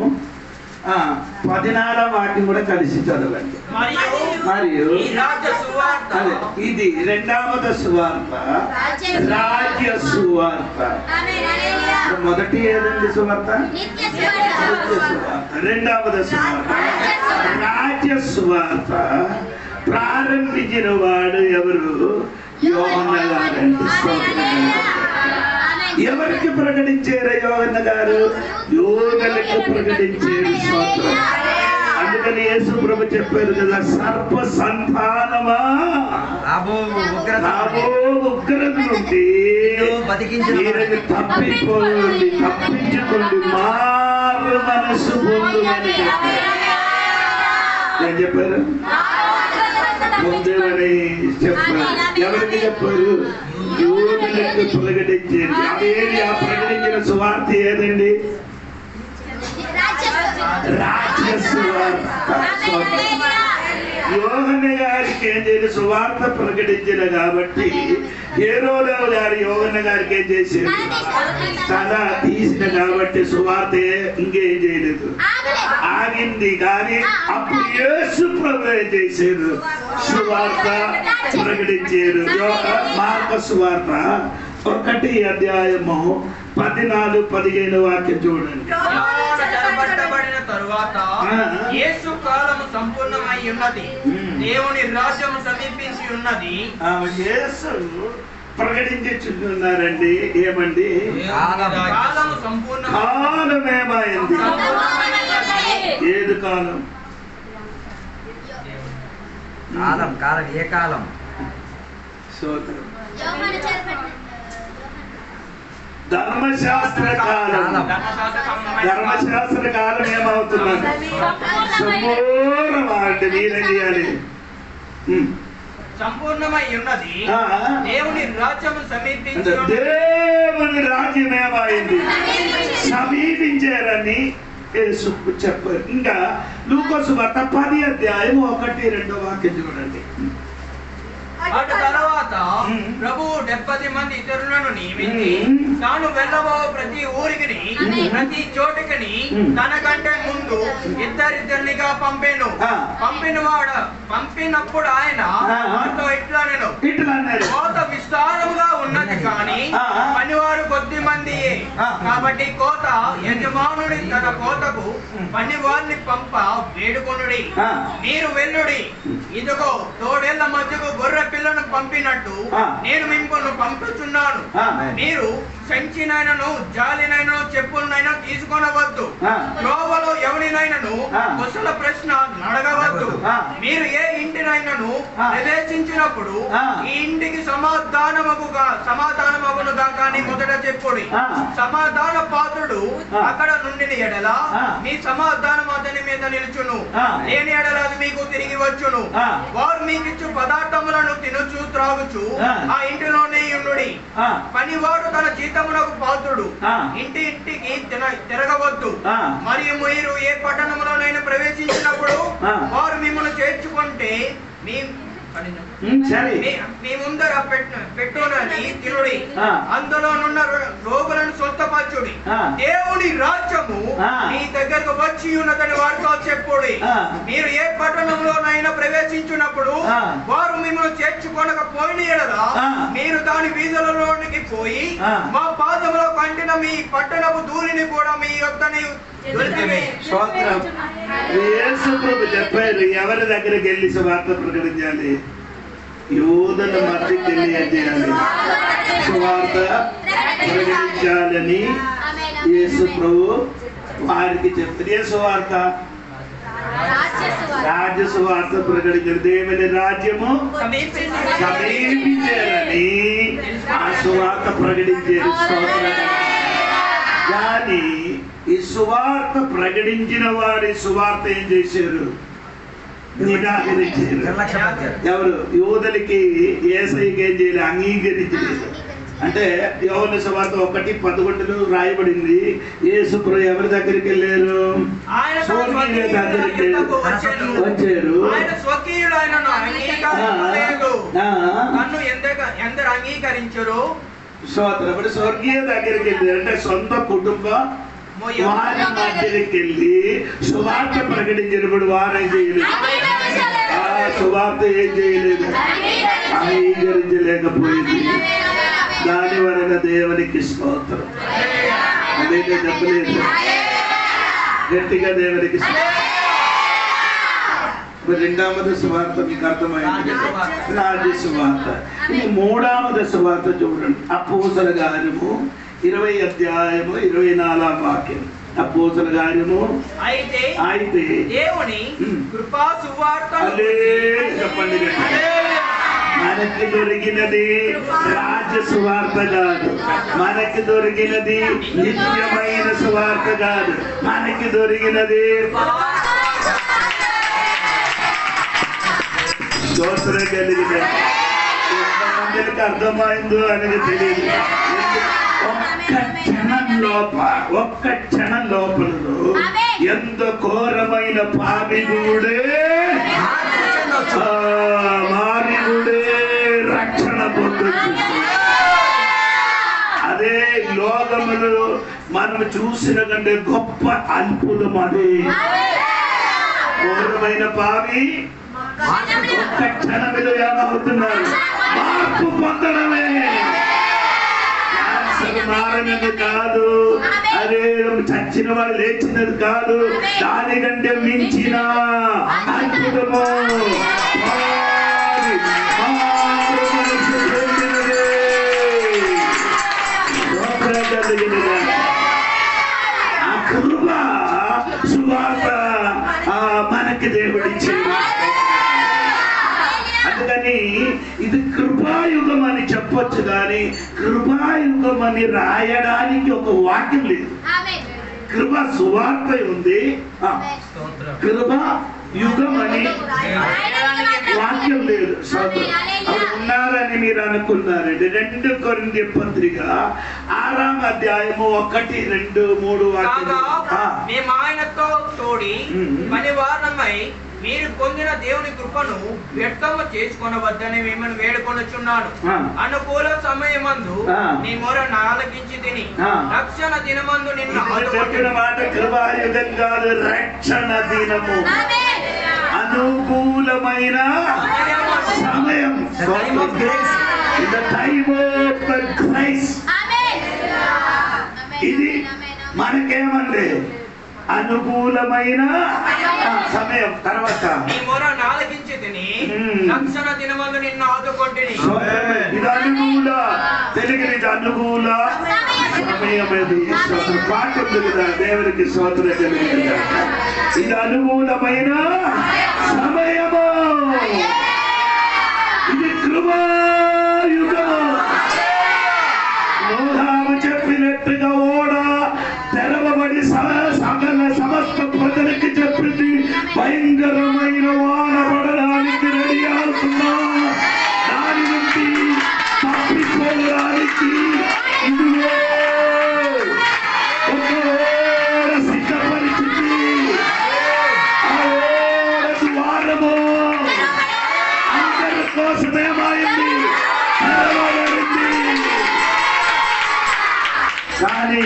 14వ వాక్యం కూడా కలిసి చదవండి. మరియు అదే ఇది రెండవది సువార్త, రాజ్య సువార్త. మొదటి ఏదండి సువార్త? నిత్య సువార్త. రెండవది సువార్త రాజ్య సువార్త. ప్రారంభించిన వాడు ఎవరు? యోహన్న గారండి. ఎవరికి ప్రకటించారు యోహన్న గారు? యోగులకు ప్రకటించారు. స్తోత్రం. అందుకని యేసు ప్రభు చెప్పారు కదా, సర్ప సంతానమా ఉగ్రత నుండి తప్పించుకోండి మారు మనసు పొందుమని చెప్పారు. ఏం చెప్పారు? పొందేమని చెప్పారు. ఎవరికి చెప్పారు? యోగులకు ప్రకటించారు. అదేది ఆ ప్రకటించిన సువార్త ఏదండి? రాజ్య సువార్త. యోహన్న గారికి ఏం చేయాలి? సువార్త ప్రకటించిన కాబట్టి హేరోదేవు గారు యోహన్న గారికి ఏం చేశారు? తల తీసిన కాబట్టి సువార్త ఇంకేం చేయలేదు, ఆగింది. కానీ అప్పుడు యేసు ప్రభు ఏం చేశారు? సువార్త ప్రకటించారు. మార్కు సువార్త 1వ అధ్యాయము 14-15 వాక్యం చూడండి. చెరపట్టబడిన తరువాత యేసు కాలము సంపూర్ణమై ఉన్నది, దేవుని రాజ్యము సమీపించి ఉన్నది. యేసు ప్రకటించున్నారండి. ఏమండి? కాలము కాలమేమైంది? ఏది కాలం? కాలం ఏ కాలం? సోదరు ధర్మశాస్త్ర కాలం. ధర్మశాస్త్ర కాలం ఏమవుతున్నది? సంపూర్ణమంటే మీరేం చేయాలి? సంపూర్ణమై ఉన్నది, దేవుని రాజ్యము సమీపించి. దేవుని రాజ్యం ఏమైంది? సమీపించారని యేసు చెప్పారు. ఇంకా లూకా సువార్త 10వ అధ్యాయం 1-2 వాక్యం చూడండి. అటు తర్వాత ప్రభువు 70 మంది ఇతరులను నియమించి తాను వెళ్ళబో ప్రతి ఊరికి ప్రతి చోటికి తనకంటే ముందు ఇద్దరిద్దరినిగా పంపాను. పంపినప్పుడు ఆయన ఇట్లా నేను కోత విస్తారముగా ఉన్నది కానీ పనివారు కొద్ది మంది, కాబట్టి కోత యజమానుడి తన కోతకు పనివారిని పంప వేడుకొనుడి. మీరు వెళ్ళుడి, ఇదిగో తోడేళ్ల మధ్యకు గొర్రె పిల్లను పంపినట్టు నేను మిమ్మల్ని పంపుతున్నాను. మీరు సంచినైనను జాలినైనను చెప్పులనైనా తీసుకొనవద్దు. త్రోవలో ఎవరినైనా ఎవరినైనాను కుశల ప్రశ్న అడగవద్దు. మీరు ఏ ఇంటినైనాను ప్రవేశించినప్పుడు ఈ ఇంటికి సమాధానమగునుగా కానీ మొదట చెప్పుడి. సమాధాన పాత్రుడు అక్కడ నుండి ఎడల మీ సమాధానం అతని మీద నిలుచును, లేని ఎడల అది మీకు తిరిగి వచ్చును. వారు మీకు ఇచ్చు పదార్థములను తినుచు త్రాగుచు ఆ ఇంటిలోనే ఉండుడి. పనివాడు తన జీతమునకు పాత్రుడు. ఇంటికి తిరగవద్దు. మరియు మీరు ఏ పట్టణంలోనైనా ప్రవేశించినప్పుడు వారు మిమ్మల్ని చేర్చుకుంటే మీ ముందర పెట్టునని తినుడి. అందులో నున్న రోగులను స్వస్థపరచుడి. దేవుని రాజ్యము మీ దగ్గరకు వచ్చి ఉన్నదని వారితో చెప్పుడి. మీరు ఏ పట్టణంలోనైనా ప్రవేశించినప్పుడు వారు మిమ్మల్ని చేర్చుకోనకపోయిన ఎడల మీరు దాని వీధులలోనికి పోయి మా పాదములో కంటిన మీ పట్టణపు ధూళిని కూడా మీ యొక్కని చెప్పారు. ఎవరి దగ్గరికి వెళ్ళి సువార్త ప్రకటించాలి? యూదుల మధ్యకి వెళ్ళి ఏం చేయాలి? సువార్త ప్రకటించాలని యేసు ప్రభు వారికి చెప్పారు. ఏ సువార్త? రాజ్య సువార్త ప్రకటించారు. దేవుని రాజ్యము సమీపించారని ఆ సువార్త ప్రకటించారు. కానీ ఈ సువార్త ప్రకటించిన వారి సువార్త ఏం చేశారు? నిరాకరించారు. ఎవరు? యూదులకి యేసయ్యకి ఏం చేయాలి? అంగీకరించలేదు. అంటే యోహాను సువార్త 1:11 రాయబడింది. యేసు ప్రభు ఎవరి దగ్గరికి వెళ్ళారు? స్వర్గీయుల దగ్గరికి వచ్చారు. స్తోత్రం. స్వర్గీయ దగ్గరికి వెళ్ళారు అంటే సొంత కుటుంబం వారి మధ్యకి వెళ్ళి సువార్త ప్రకటించినప్పుడు వారేం చేయలేదు. ఆ సువార్త ఏం చేయలేదు, అంగీకరించలేకపోయింది. దాని వలన దేవునికి స్తోత్రం. అదైతే చెప్పలేదు గట్టిగా దేవునికి. రెండవది సువార్త మీకు అర్థమైంది, రాజ్య సువార్త. మూడవది సువార్త చూడండి. అపోస్తలుల కార్యము 20వ అధ్యాయము 24వ వాక్యం. అపోస్తలుల కార్యము అయితే దేవుని కృపా సువార్త చెప్పండి. మనకి దొరికినది రాజ్య సువార్త కాదు, మనకి దొరికినది నిత్యమైన సువార్త కాదు, మనకి దొరికినది స్తోత్రం కలిగిన. ఎంతమందికి అర్థమైందో అనేది తెలియదు. ఒక్క క్షణం లోపలలో ఎంత ఘోరమైన పాపిగుడే మారిగుడే రక్షణ పొందొచ్చు. అదే లోకములు మనం చూసిన కంటే గొప్ప అద్భుతం. అదే ఘోరమైన పాపి ఒక్క క్షణంలో ఏమవుతున్నారు? మార్పు పొందడమే. మారనది కాదు, అదే చచ్చిన వాడు లేచినది కాదు, దానికంటే మించిన అద్భుతము ఆ కృప సువార్త మనకి దేవుడిచ్చింది. అందుకని ఇది కృపాయుగం అని చెప్పొచ్చు, కానీ కృపాయుగం అని రాయడానికి ఒక వాక్యం లేదు. కృప సువార్త ఉంది, కృపా యుగం అని వాక్యం లేదు. అప్పుడు ఉన్నారని మీరు అనుకున్నారండి. 2 కొరింథీ పత్రిక 6వ అధ్యాయము 1, 2, 3 వాక్యాలు. మేము ఆయనతో తోడి పనివారమై మీరు పొందిన దేవుని కృపను వ్యర్థము చేసుకొనవద్దని మిమ్మల్ని వేడుకొనుచున్నాను. అనుకూల సమయమందు నీ మొర ఆలకించి తిని రక్షణ దినమందు నిన్ను చెప్పిన మాట కృపాయుగం కాదు, రక్షణ దినము, అనుకూలమైన సమయం. ఇది మనకేమండి? అనుకూలమైన సమయం. తర్వాత ఇది అనుకూల, తెలుగు ఇది అనుకూల సమయం. ఇది పాట ఉంది కదా, దేవునికి స్తోత్రం కలిగింది. ఇది అనుకూలమైన సమయము, ఇది కృపాయుగము. నోహాము చెప్పినట్టుగా ఓడ తెరవబడి సకల సమస్త ప్రజలకి చెప్పింది భయంకరమైన వాన పడడానికి రెడీ అవుతున్నా. దాని నుండి తప్పిపోవడానికి ఇదిగో ఒక ఓడ సిద్ధపరిచింది. ఆ ఓడ ద్వారము అందరి కోసమేమైంది, తెరవబడింది. కానీ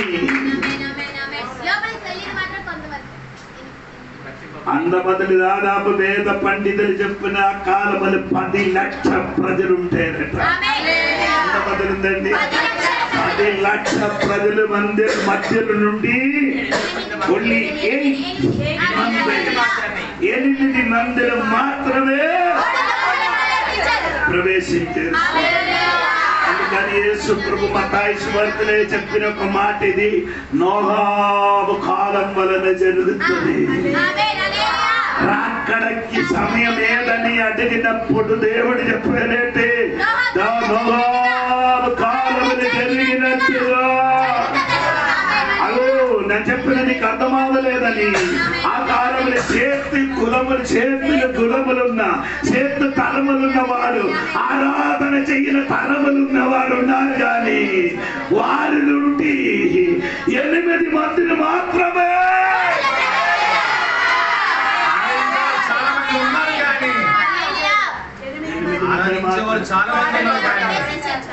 అంతమంది దాదాపు వేద పండితులు చెప్పిన కాలములు 10 లక్షల ప్రజలుంటారట. ఎంతమంది? 10 లక్షల ప్రజలు మందిర మధ్యలో నుండి 8 మందిరం మాత్రమే ప్రవేశించారు. అందుకని యేసు ప్రభు మత్తయి సువార్తలో చెప్పిన ఒక మాట ఇది, నోహాము కాలం వలన జరుగుతుంది. రాకడకి సమయం ఏదని అడిగినప్పుడు దేవుడు చెప్పలేటే నోహాము కాలములు జరిగినట్టుగా. అదో నేను చెప్పిన నీకు అర్థమవలేదని. ఆ కాలంలో చేతులు గులములున్న చేతు తరములున్న వాడు, ఆరాధన చెయ్యిన తరములున్న వాడు ఉన్నారు. కానీ వారి నుండి 8 మందిని మాత్రమే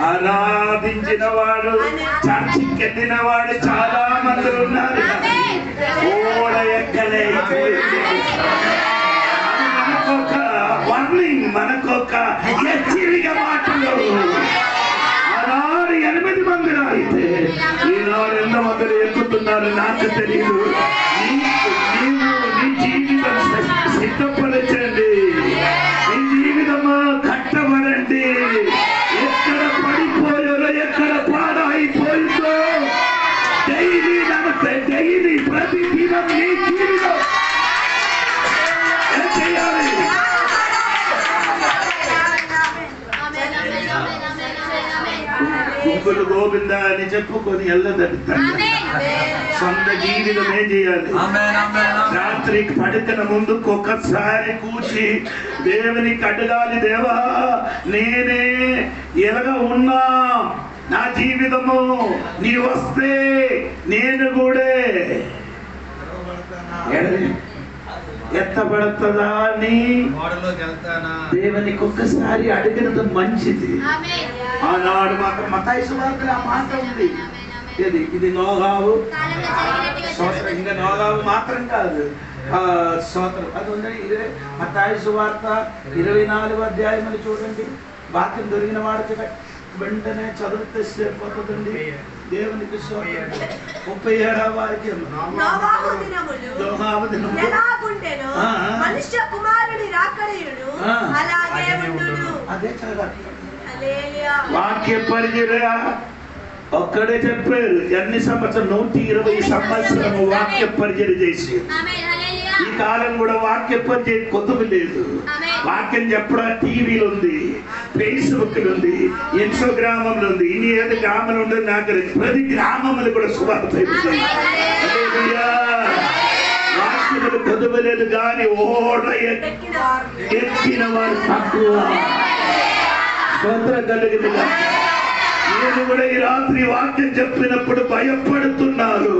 ఆరాధించిన వాడు, చర్చికి వెళ్ళిన వాడు చాలా మంది ఉన్నారు. ఓడ ఎక్కలేకపోయింది. మనకొక వార్నింగ్, మనకొక హెచ్చరిక మాటలు. ఆనాడు 8 మందిలో అయితే ఈనాడు ఎంతమంది ఎక్కుతున్నారు నాకు తెలియదు. నీవు నీ జీవితం సిద్ధపరచండి, నీ జీవితము కట్టబడండి. ఎక్కడ పడిపోయారో, ఎక్కడ పాడైపోయిందో డైలీ ప్రతి దినం నీ జీవితం ఏం చేయాలి? గుంపులు గోవింద అని చెప్పుకొని వెళ్ళదండి. సొంత జీవితం ఏం చేయాలి? రాత్రి పడుకున ముందుకు ఒక్కసారి కూర్చి దేవునికి అడగాలి, దేవా నేనే ఎలాగ ఉన్నా, నా జీవితము నీ వస్తే నేను కూడా ఎత్తబడతా అని దేవునికి ఒక్కసారి అడిగినది మంచిది. ఆనాడు మాకు మత్తయి సువార్తలో ఆ మాట ఉంది. ఇది నోహాము స్తోత్రం. ఇంకా నోహాము మాత్రం కాదు, స్తోత్రం అది ఉంది. మత్తయి సువార్త 24వ అధ్యాయములు చూడండి. వాక్యం దొరికిన వాడికి వెంటనే చదివితే సరిపోతుందండి. దేవునికి స్తోత్రం. 37వ వాక్యం, మనుష్య కుమారుని రాకడయుడు అలాగే ఉండును. అదే చదవాలి. వాక్య పరిచర్య ఒక్కడే చెప్పారు. ఎన్ని సంవత్సరం? 120 సంవత్సరము వాక్య పరిచర్య చేసి. ఈ కాలం కూడా వాక్య పరిచర్య కొద్దుకు లేదు. వాక్యం చెప్పడం టీవీలో ఉంది, ఫేస్బుక్ ఉంది, ఇన్స్టాగ్రామంలో ఉంది. ఇన్ని ఏది గ్రామంలో ఉండదు నాకు. ప్రతి గ్రామంలో కూడా సువార్త వాక్యములు కొద్దులేదు. కానీ ఓడ ఎక్కిన వారు తక్కువ. స్తోత్రం కలిగింది. నేను కూడా ఈ రాత్రి వాక్యం చెప్పినప్పుడు భయపడుతున్నారు.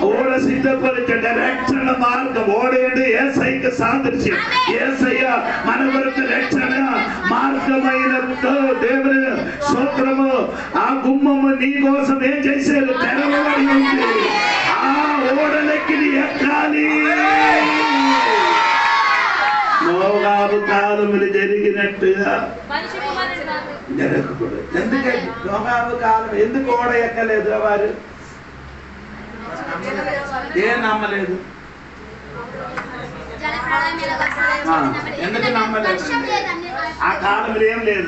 ఓడ సిద్ధపరచండి. రక్షణ మార్గం ఓడ అంటే యేసయ్యకు సాదృశ్యం. యేసయ్య మన వరకు రక్షణ మార్గమైన దేవుని స్తోత్రము. ఆ గుమ్మము నీ కోసం ఏం చేశారు? తెరవబడి ఉంది. ఆ ఓడలెక్కి ఎక్కాలి. నోహాము కాలములు జరిగినట్టుగా జరగకూడదు. ఎందుకంటే నోహాము కాలం ఎందుకు ఓడ ఎక్కలేదు? వారు ఏం నమ్మలేదు. ఎందుకు నమ్మలేదు? ఆ కాలంలో ఏం లేదు.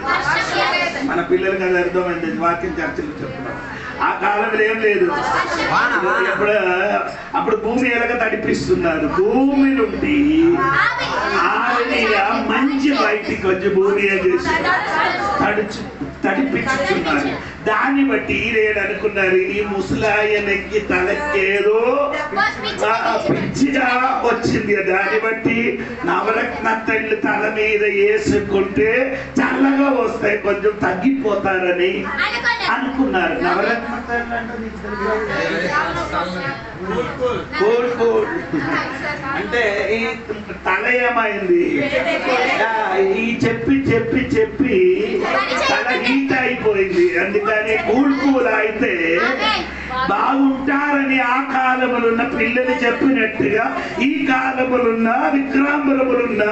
మన పిల్లలకి అది అర్థమైంది. వాక్యం చర్చలు చెప్తున్నాం. ఆ కాలంలో ఏం లేదు. అప్పుడు భూమి ఎలాగ తడిపిస్తున్నారు. భూమి నుండి ఆవిరిగా మంచి బయటికి వచ్చి భూమి ఏం చేసి తడిపించుతున్నారు. దాన్ని బట్టి ఈరేడు అనుకున్నారు, ఈ ముసలాయనకి తలకేదో పిచ్చిగా వచ్చింది. దాన్ని బట్టి నవరత్న తల్లి తల మీద వేసుకుంటే చల్లగా వస్తాయి, కొంచెం తగ్గిపోతారని అనుకున్నారు. నవరత్న తల్లి అంటే ఈ తల ఏమైంది, ఈ చెప్పి చెప్పి చెప్పి తల హీట్ అయిపోయింది. అందుకని కూల్ అయితే బాగుంటారని ఆ కాలములున్న పిల్లలు చెప్పినట్టుగా ఈ కాలములున్న విక్రాంబరములున్న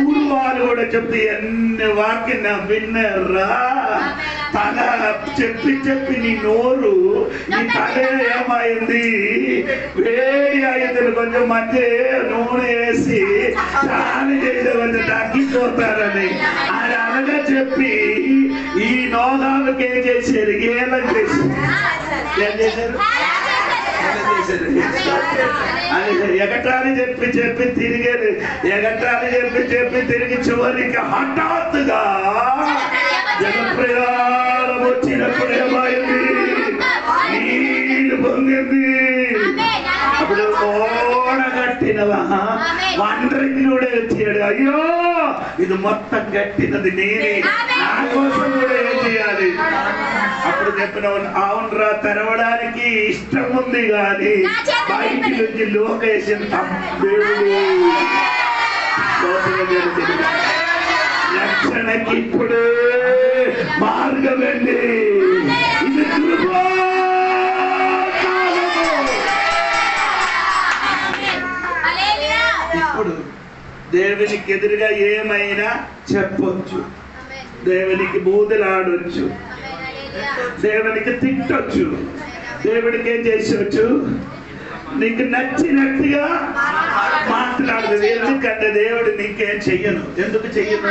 ఊరు వాళ్ళు కూడా చెప్తే ఎన్ని వాక్యం విన్నారా. తల చెప్పి చెప్పి నీ నోరు నీ తల ఏమైంది, వేడి అయింది, కొంచెం మధ్య నూనె వేసి స్నానం చేసే కొంచెం తగ్గిపోతారని అది అనగా చెప్పి ఈ నోదాలకు ఏం చేశారు, ఏలం చేశారు. ఏం చేశారు? ఎగటాన్ని చెప్పి చెప్పి తిరిగారు. ఎగటాన్ని చెప్పి చెప్పి తిరిగి చివరికి హఠాత్తుగా జనప్రయాణం వచ్చినప్పుడు ఏమైంది, నీళ్ళు పొంగింది. అప్పుడు ఓడగట్టినవా వండరికి కూడా వచ్చాడు. అయ్యో ఇది మొత్తం గట్టినది నేనే, నా కోసం కూడా ఏం చేయాలి. అప్పుడు చెప్పిన అవునరా, తెరవడానికి ఇష్టం ఉంది కానీ బయటి నుంచి లోకేషన్ రక్షణకి ఇప్పుడు మార్గమండి. ఇది ఇప్పుడు దేవునికి ఎదురుగా ఏమైనా చెప్పొచ్చు, దేవునికి బూదలాడొచ్చు, దేవునికి తిట్టొచ్చు, దేవుడికి ఏం చేసొచ్చు, నీకు నచ్చినట్టుగా మాట్లాడదు. ఎందుకంటే దేవుడు నీకేం చెయ్యను. ఎందుకు చెయ్యను?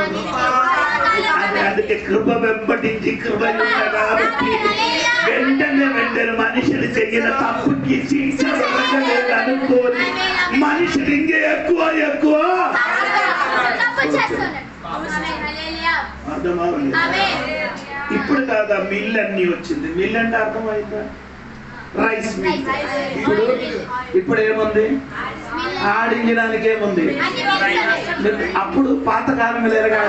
అందుకే కృప వెంబడించి కృప కాబట్టి వెంటనే మనుషులు చెయ్యిన తప్పుకి శిక్ష అనుకోని మనుషులు ఇంకే ఎక్కువ ఎక్కువ అర్థమవుతుంది. ఇప్పుడు కాదా మిల్ అన్ని వచ్చింది. మిల్ అంటే అర్థమైందా? Rice mill. ఇప్పుడు ఏముంది, ఆడించడానికి ఏముంది. అప్పుడు పాతకాలం ఎలాగా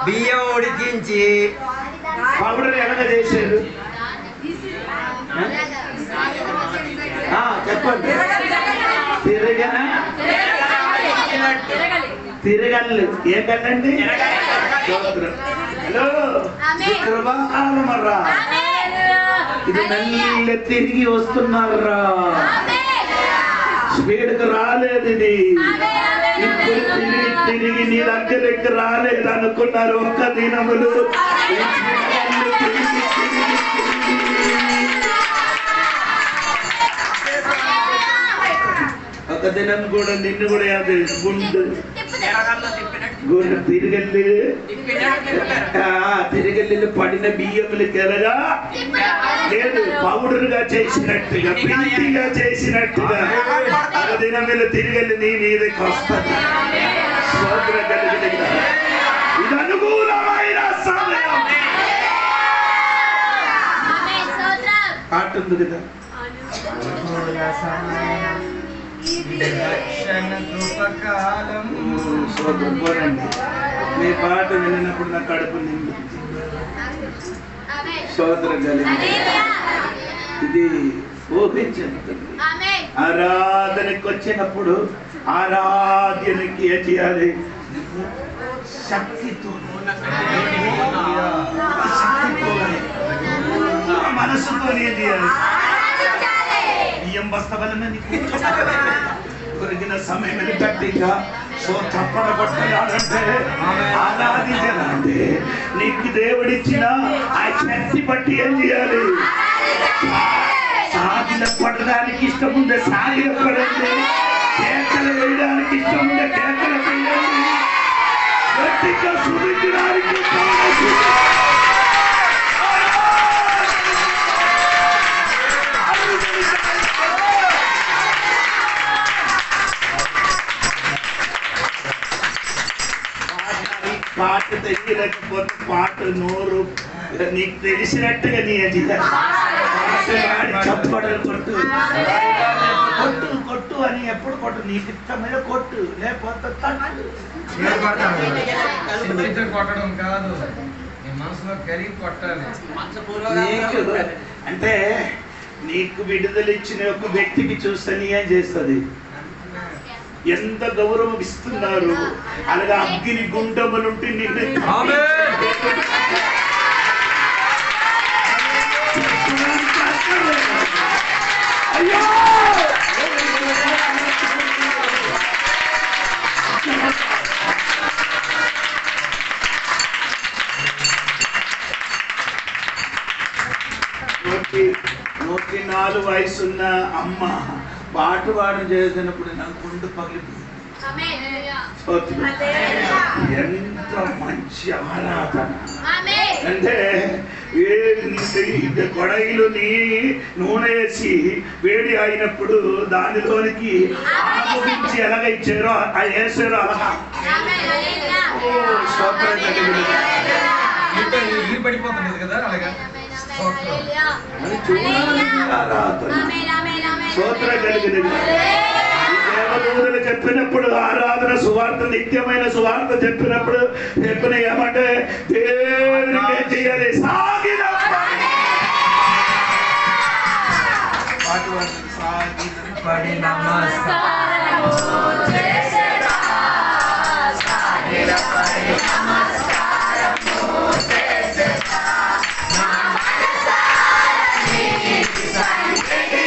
బియ్యం ఉడికించి పౌడర్ ఎలాగ చేశారు చెప్పండి. తిరగల్లు ఏ కదండి. హలో, కృపాకాలమర్రా, ఇది మెల్ల తిరిగి వస్తున్నారా. స్పీడ్కి రాలేదు ఇది. ఇప్పుడు తిరిగి తిరిగి నీ దగ్గరికి రాలేదు అనుకున్నారు. ఒక్క దినములు ఒక దినం కూడా నిన్ను కూడా గుండు తిరిగెల్లి పడిన బియ్యములకి ఎలాగా లేదు, పౌడర్ గా చేసినట్టుగా పిండిగా చేసినట్టుగా ఒక దినములు తిరిగెల్లి నీ మీదకి వస్తుంది. ఇది అనుకూలమైన సమయం. పాట ఉంది కదా, మీ పాట విన్నప్పుడు నా కడుపు నిండు సోదరం కలిగి ఇది ఊహించండి. ఆరాధనకి వచ్చినప్పుడు ఆరాధనకి ఏం చేయాలి, శక్తితో మనసుతో ఏం చేయాలి, బియ్యం బస్తవలన కొరిగిన సమయం గట్టిగా చప్పడ కొట్టాలంటే ఆరాధించాలంటే నీకు దేవుడిచ్చిన ఆ శక్తి బట్టి ఏం చేయాలి. సాగిల పడడానికి ఇష్టం ఉండే సాగిల పడండి, కేకలు వేయడానికి ఇష్టం ఉండే కేకలు వేయండి, గట్టిగా స్తుతించడానికి పాట తెలియలేకపోతే పాట నోరు నీకు తెలిసినట్టుగా నీ అది చప్పడలు కొట్టు కొట్టు కొట్టు అని ఎప్పుడు కొట్టు నీకు ఇష్టమైన కొట్టు లేకపోతే కొట్టడం కాదు నీ మనసులో కరిగి కొట్టాలి. నీకు అంటే నీకు విడుదల ఇచ్చిన ఒక వ్యక్తికి చూస్తే నీ ఏం చేస్తుంది, ఎంత గౌరవం ఇస్తున్నారు. అలాగే అగ్ని గుండములుంటే నిన్ను అయ్యో నూటి 4 వయసున్న అమ్మ పాట పాడడం చేసినప్పుడు నాకు గుండె పగిలిపోయింది. ఎంత మంచి ఆరాధన అంటే కొడయిలు నూనె వేసి వేడి అయినప్పుడు దానిలోనికి ఆలోచించి ఎలాగ ఇచ్చారో అది వేసారో అలాగా పడిపోతుంది కదా అలాగా స్తోత్రం కలిగినది. దేవదూతలు చెప్పినప్పుడు ఆరాధన సువార్త నిత్యమైన సువార్త చెప్పినప్పుడు ఏమంటే దేవునికి ఏం చేయాలి, సాగిన పడి నమస్కారము చేసేదా సాగిన పడి నమస్కారము చేసేదా నా మనసారని సంకటి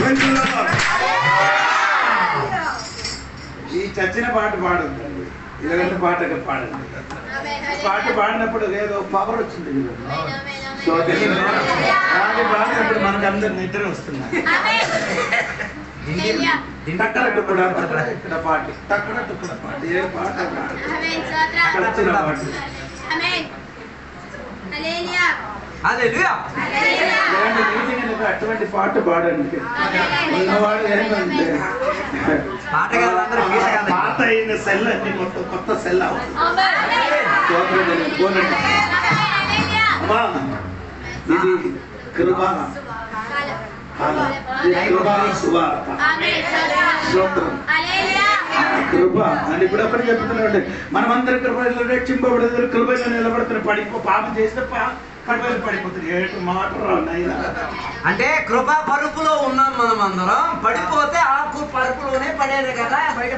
Praise the Lord. ఈ చచ్చిన పాట పాడద్దు, ఇలాంటి పాటగా పాడండి. పాట పాడినప్పుడు ఏదో పవర్ వచ్చింది కదా. సో పాట పాడినప్పుడు మనకు అందరు నిద్ర వస్తున్నారు. తక్కడ టుక్కడ ఇక్కడ పాట, తక్కడ టుక్కడ పాట, ఏ పాట చచ్చిన పాట. అటువంటి పాట పాడండి. ఉన్నవాడు ఏమంటే పాత అయిన సెల్ అన్ని మొత్తం కొత్త సెల్ అవ్వాలి. ఇది కృప, కృపా సువార్త. కృప అని ఇప్పుడు అక్కడ చెప్తున్నాడు. మనమందరి కృపలో రక్షింపబడదు, కృపలో నిలబడుతున్న పాపం చేస్తే కృపలో పడిపోతుంది. ఏటు మాట రాయినా అంటే కృపా పరుపులో ఉన్నాం మనం అందరం. పడిపోతే ఆ పరుపులోనే పడేది కదా, బయట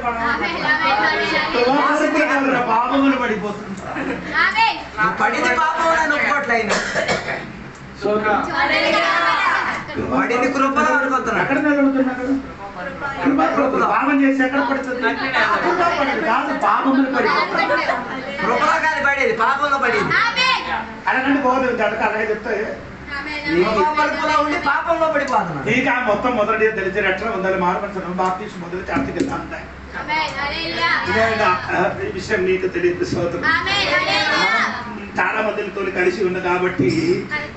పాపములు పడిపోతుంది. పడింది పాపంలో నొప్పట్లయినా పడింది కృపలో అనుకుంటున్నాడు. ఎక్కడ నిలబడుతున్నాడు? పాపం చేసి ఎక్కడ పడుతుంది? కాదు, పాపములు పడిపోతుంది. కృపలో కాదు పడేది, పాపంలో పడేది. అలాగంటే పోతుంది జడక. అలాగే చెప్తే పరుపులో ఉండి పాపంలో పడిపోతున్నాడు. నీకు ఆ మొత్తం మొదటి తెలిసి ఎట్లా ఉండాలి, మారపరచడం బాప్తీసు మొదలు చర్చకి వెళ్తా ఇదే విషయం నీకు తెలియదు. సోదరు చాలా మందితో కలిసి ఉంది కాబట్టి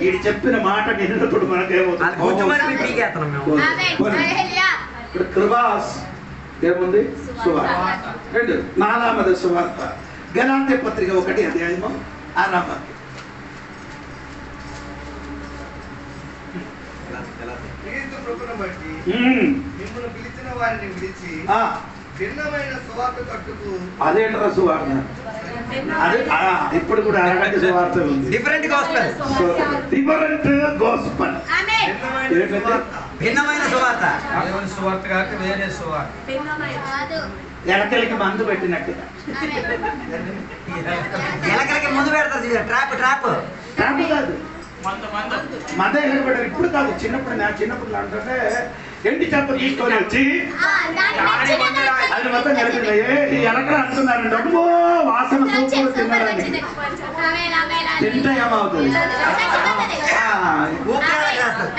ఇది చెప్పిన మాట విన్నప్పుడు మనకేమవుతుంది? ఇప్పుడు కృపాస్ ఏముంది? సువార్త. రెండు 4వ సువార్త గలాత్య పత్రిక 1 అధ్యాయము 6వ వాక్యం. క్రీస్తు కృపను బట్టి మిమ్మల్ని పిలిచిన వారిని విడిచి భిన్నమైన సువార్త కట్టుకు. అదేంటరా సువార్త? అదే ఇప్పుడు కూడా అరగంట సువార్త ఉంది. డిఫరెంట్ గాస్పెల్, డిఫరెంట్ గాస్పెల్, భిన్నమైన సువార్త. దేవుని సువార్త కాక వేరే సువార్త. ఎలకలకి మందు పెట్టినట్టుగా. ఎలకలకి ముందు పెడతారు, ట్రాప్ ట్రాప్ ట్రాప్ కాదు, మంద ఎలకబడ్డారు. ఇప్పుడు కాదు, చిన్నప్పుడు నా చిన్నప్పుడు అంటే ఎండి చేప తీసుకొని వచ్చి అది మొత్తం కలిపినాయి. ఈ ఎలకలు అంటున్నారండి, అబ్బో వాసన సూపర్ తిన్నారని. తింటే ఏమవుతుంది?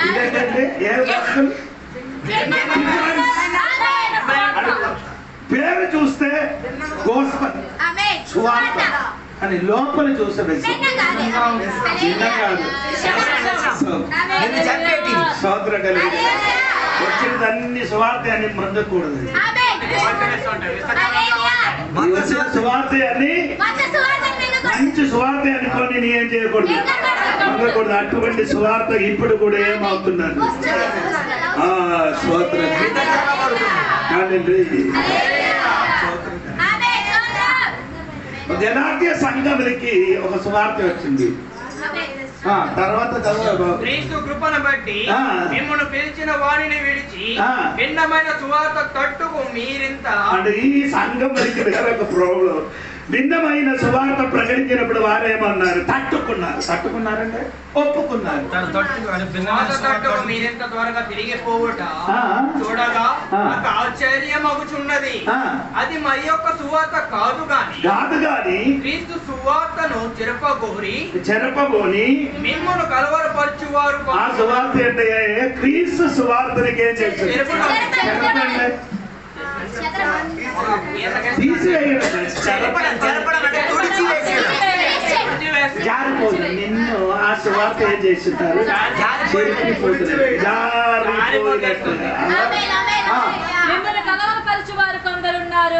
ఇదేంటంటే ఏ వస్తువులు పేరు చూస్తే గోస్పల్ సువార్త అని, లోపల చూస్తే సోదర కలిగి వచ్చినదన్ని సువార్త అని మృంగకూడదు. వచ్చిన సువార్త అని మంచి సువార్త అనుకోని నీ ఏం చేయకూడదు, మృంగకూడదు. అటువంటి సువార్త ఇప్పుడు కూడా ఏమవుతున్నారు? స్తోత్ర జనాధ్య సంఘములకి ఒక సువార్త వచ్చింది. తర్వాత క్రీస్తు కృపను బట్టి మిమ్మల్ని పిలిచిన వారిని విడిచి భిన్నమైన సువార్త తట్టుకు మీరింత. అంటే ఈ సంఘములకి వేరొక ప్రాబ్లం. భిన్నమైన సువార్త ప్రకటించినప్పుడు వారేమన్నారు? తట్టుకున్నారు. తట్టుకున్నారంటే ఒప్పుకున్నారు. మీరెంత త్వరగా తిరిగి పోవుట చూడగా నాకు ఆశ్చర్యం అగుచున్నది. అది మరి యొక్క సువార్త కాదు గాని క్రీస్తు సువార్తను చెరపగోని మిమ్మల్ని కలవరపరచువారు. ఆ సువార్త అంటే క్రీస్తు సువార్తనికి ఏం చేస్తారు? జారిపోతుంది. నిన్ను ఆ సువార్త ఏం చేస్తుంటారు?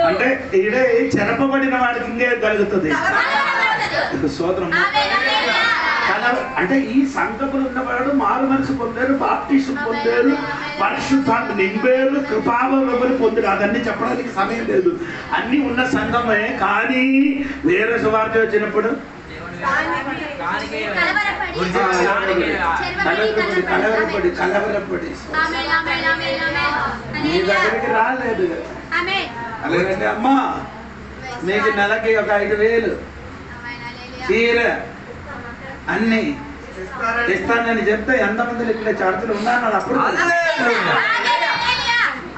అంటే ఇదే చెరపబడిన వాడికి ఇంకే కలుగుతుంది. సోదరం అంటే ఈ సంఘములు ఉన్నవాడు మారు మనసు పొందారు, బాప్టిజం పొందారు, పరిశుద్ధాత్మ నింపారు, కృపావరములు పొందారు. అదన్నీ చెప్పడానికి సమయం లేదు. అన్ని ఉన్న సంఘమే. కానీ వేరే సువార్త వచ్చినప్పుడు కలవరపడి మీ దగ్గరికి రాలేదు. అలాగంటే అమ్మా మీకు నెలకి ఒక 5,000 చీర అన్ని ఇస్తానని చెప్తే ఎంతమంది ఇక్కడ చర్చలు ఉన్నాను అప్పుడు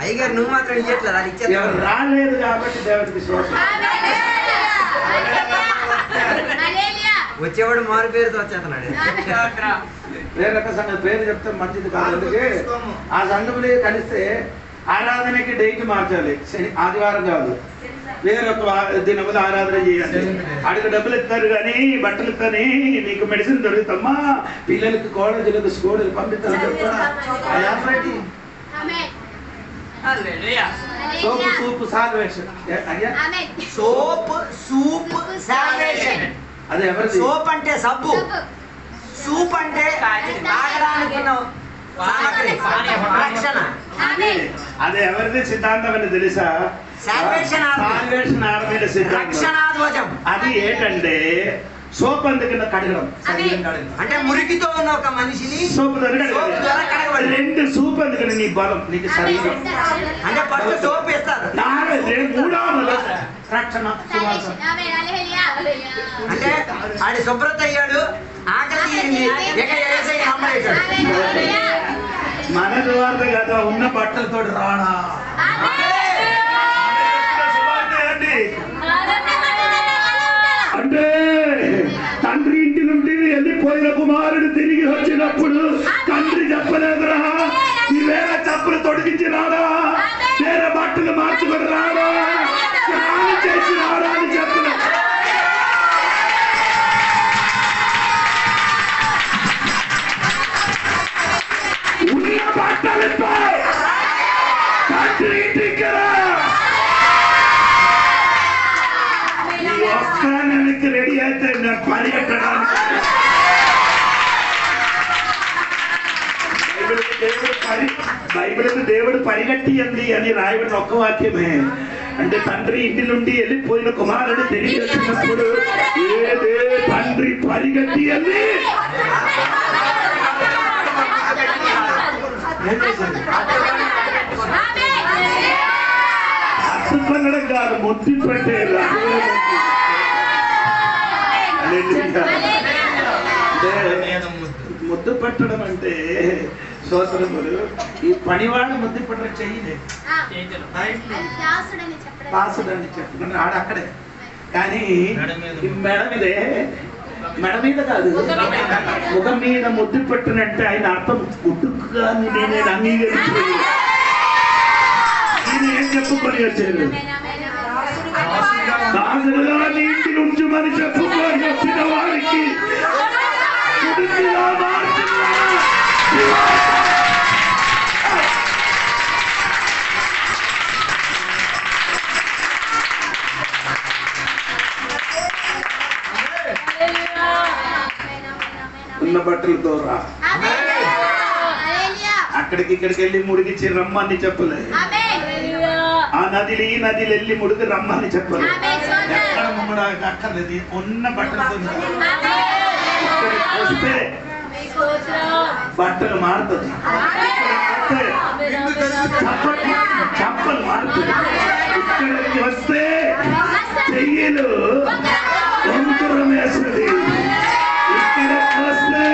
అయ్యగారు నువ్వు మాత్రం ఇవ్వట్లేదు, అది ఇచ్చేది ఎవరు రాలేదు కాబట్టి దేవుడికి స్తోత్రం. వచ్చేవాడు మారు పేరుతో వచ్చేస్తున్నాడు. వేరొక సంగతి పేరు చెప్తే మంచిది కాదు. అందుకే ఆ సంఘములే కలిస్తే ఆరాధనకి డేట్ మార్చాలి. ఆదివారం కాదు, వేరొక దినములు ఆరాధన చేయాలి. అడిగి డబ్బులు ఇస్తారు కానీ బట్టలు ఇస్తాని నీకు మెడిసిన్ దొరుకుతమ్మా, పిల్లలకి కాలేజీలకు స్కూళ్ళకి పంపిస్తాను చెప్తారా? సోపు సూపు సాల్వేషన్ అయ్యా, సోప్ సూప్ సాల్వేషన్. అది ఎవరిది? సోప్ అంటే సబ్బు, సూప్ అంటే తాగడానికి ఉన్న సామగ్రి, రక్షణ. అది ఎవరిది సిద్ధాంతం అని తెలుసా? సాల్వేషన్ ఆర్మీ సిద్ధాంతం. రక్షణాధ్వజం. అది ఏంటంటే సోప్ అందుకున్న కడగడం, అంటే మురికితో ఉన్న ఒక మనిషిని సోపు కడగడం. రెండు సూప్ అందుకని నీ బలం, నీకు శరీరం. అంటే ఫస్ట్ సోప్ వేస్తారు, మూడవ రక్షణ సువాసన. అంటే ఆడి శుభ్రత అయ్యాడు, ఆకలి తీరింది, ఇక యేసయ్య నమ్మలేశాడు. మన సువార్త కదా ఉన్న బట్టలతో రాడా అంటే తండ్రి ఇంటి నుండి వెళ్ళిపోయిన కుమారుడు తిరిగి వచ్చినప్పుడు తండ్రి చెప్పలేదురా, ఈ వేరే చెప్పులు తొడిగించి రాడా, వేరే బట్టలు మార్చుకొని రాడా, స్నానం చేసి రాడా అని చెప్పలే. ఉన్న బట్టలతో తండ్రి ఇంటికి రా. వస్త్రానికి రెడీ అయితే నేను పరిగెట్టడానికి బైబిల్కి దేవుడు పరిగెట్టి అంది అని రాయబడిన ఒక్క వాక్యమే. అంటే తండ్రి ఇంటి నుండి వెళ్ళిపోయిన కుమారుడు తిరిగి వచ్చినప్పుడు ఏదే తండ్రి పరిగెట్టి అంది. అర్థపడడం కాదు, ముద్దు పెట్టే ముద్దు పెట్టడం అంటే సోదరులు ఈ పనివాడు ముద్దు పెట్టడం చెయ్యలేదు, దాసుడు అని చెప్పుకున్నాడు ఆడ అక్కడే. కానీ మెడ మీదే, మెడ మీద కాదు ముఖం మీద ముద్దు పెట్టినట్టే ఆయన అర్థం గుడ్డుగా నేనే అంగీకరించలేదు. ఈయన ఏం చెప్పుకొని వచ్చారు? దాసుడుగా నీ ఇంటి నుంచి మరి చెప్పుకొని వచ్చిన వారికి ఉన్న బట్టలతో రా. అక్కడికి ఇక్కడికి వెళ్ళి ముడిగిచ్చి రమ్మని చెప్పలేదు. ఆ నదిలు ఈ నదిలు వెళ్ళి ముడికి రమ్మని చెప్పలేదు. ఎక్కడ ముమ్మడానికి అక్కర్లేదు, ఉన్న బట్టలతో వస్తే బట్టలు మారుతుంది, చప్పలు మారుతుంది. ఇక్కడికి వస్తే చెయ్యలు వంకురం వేస్తుంది. ఇక్కడికి వస్తే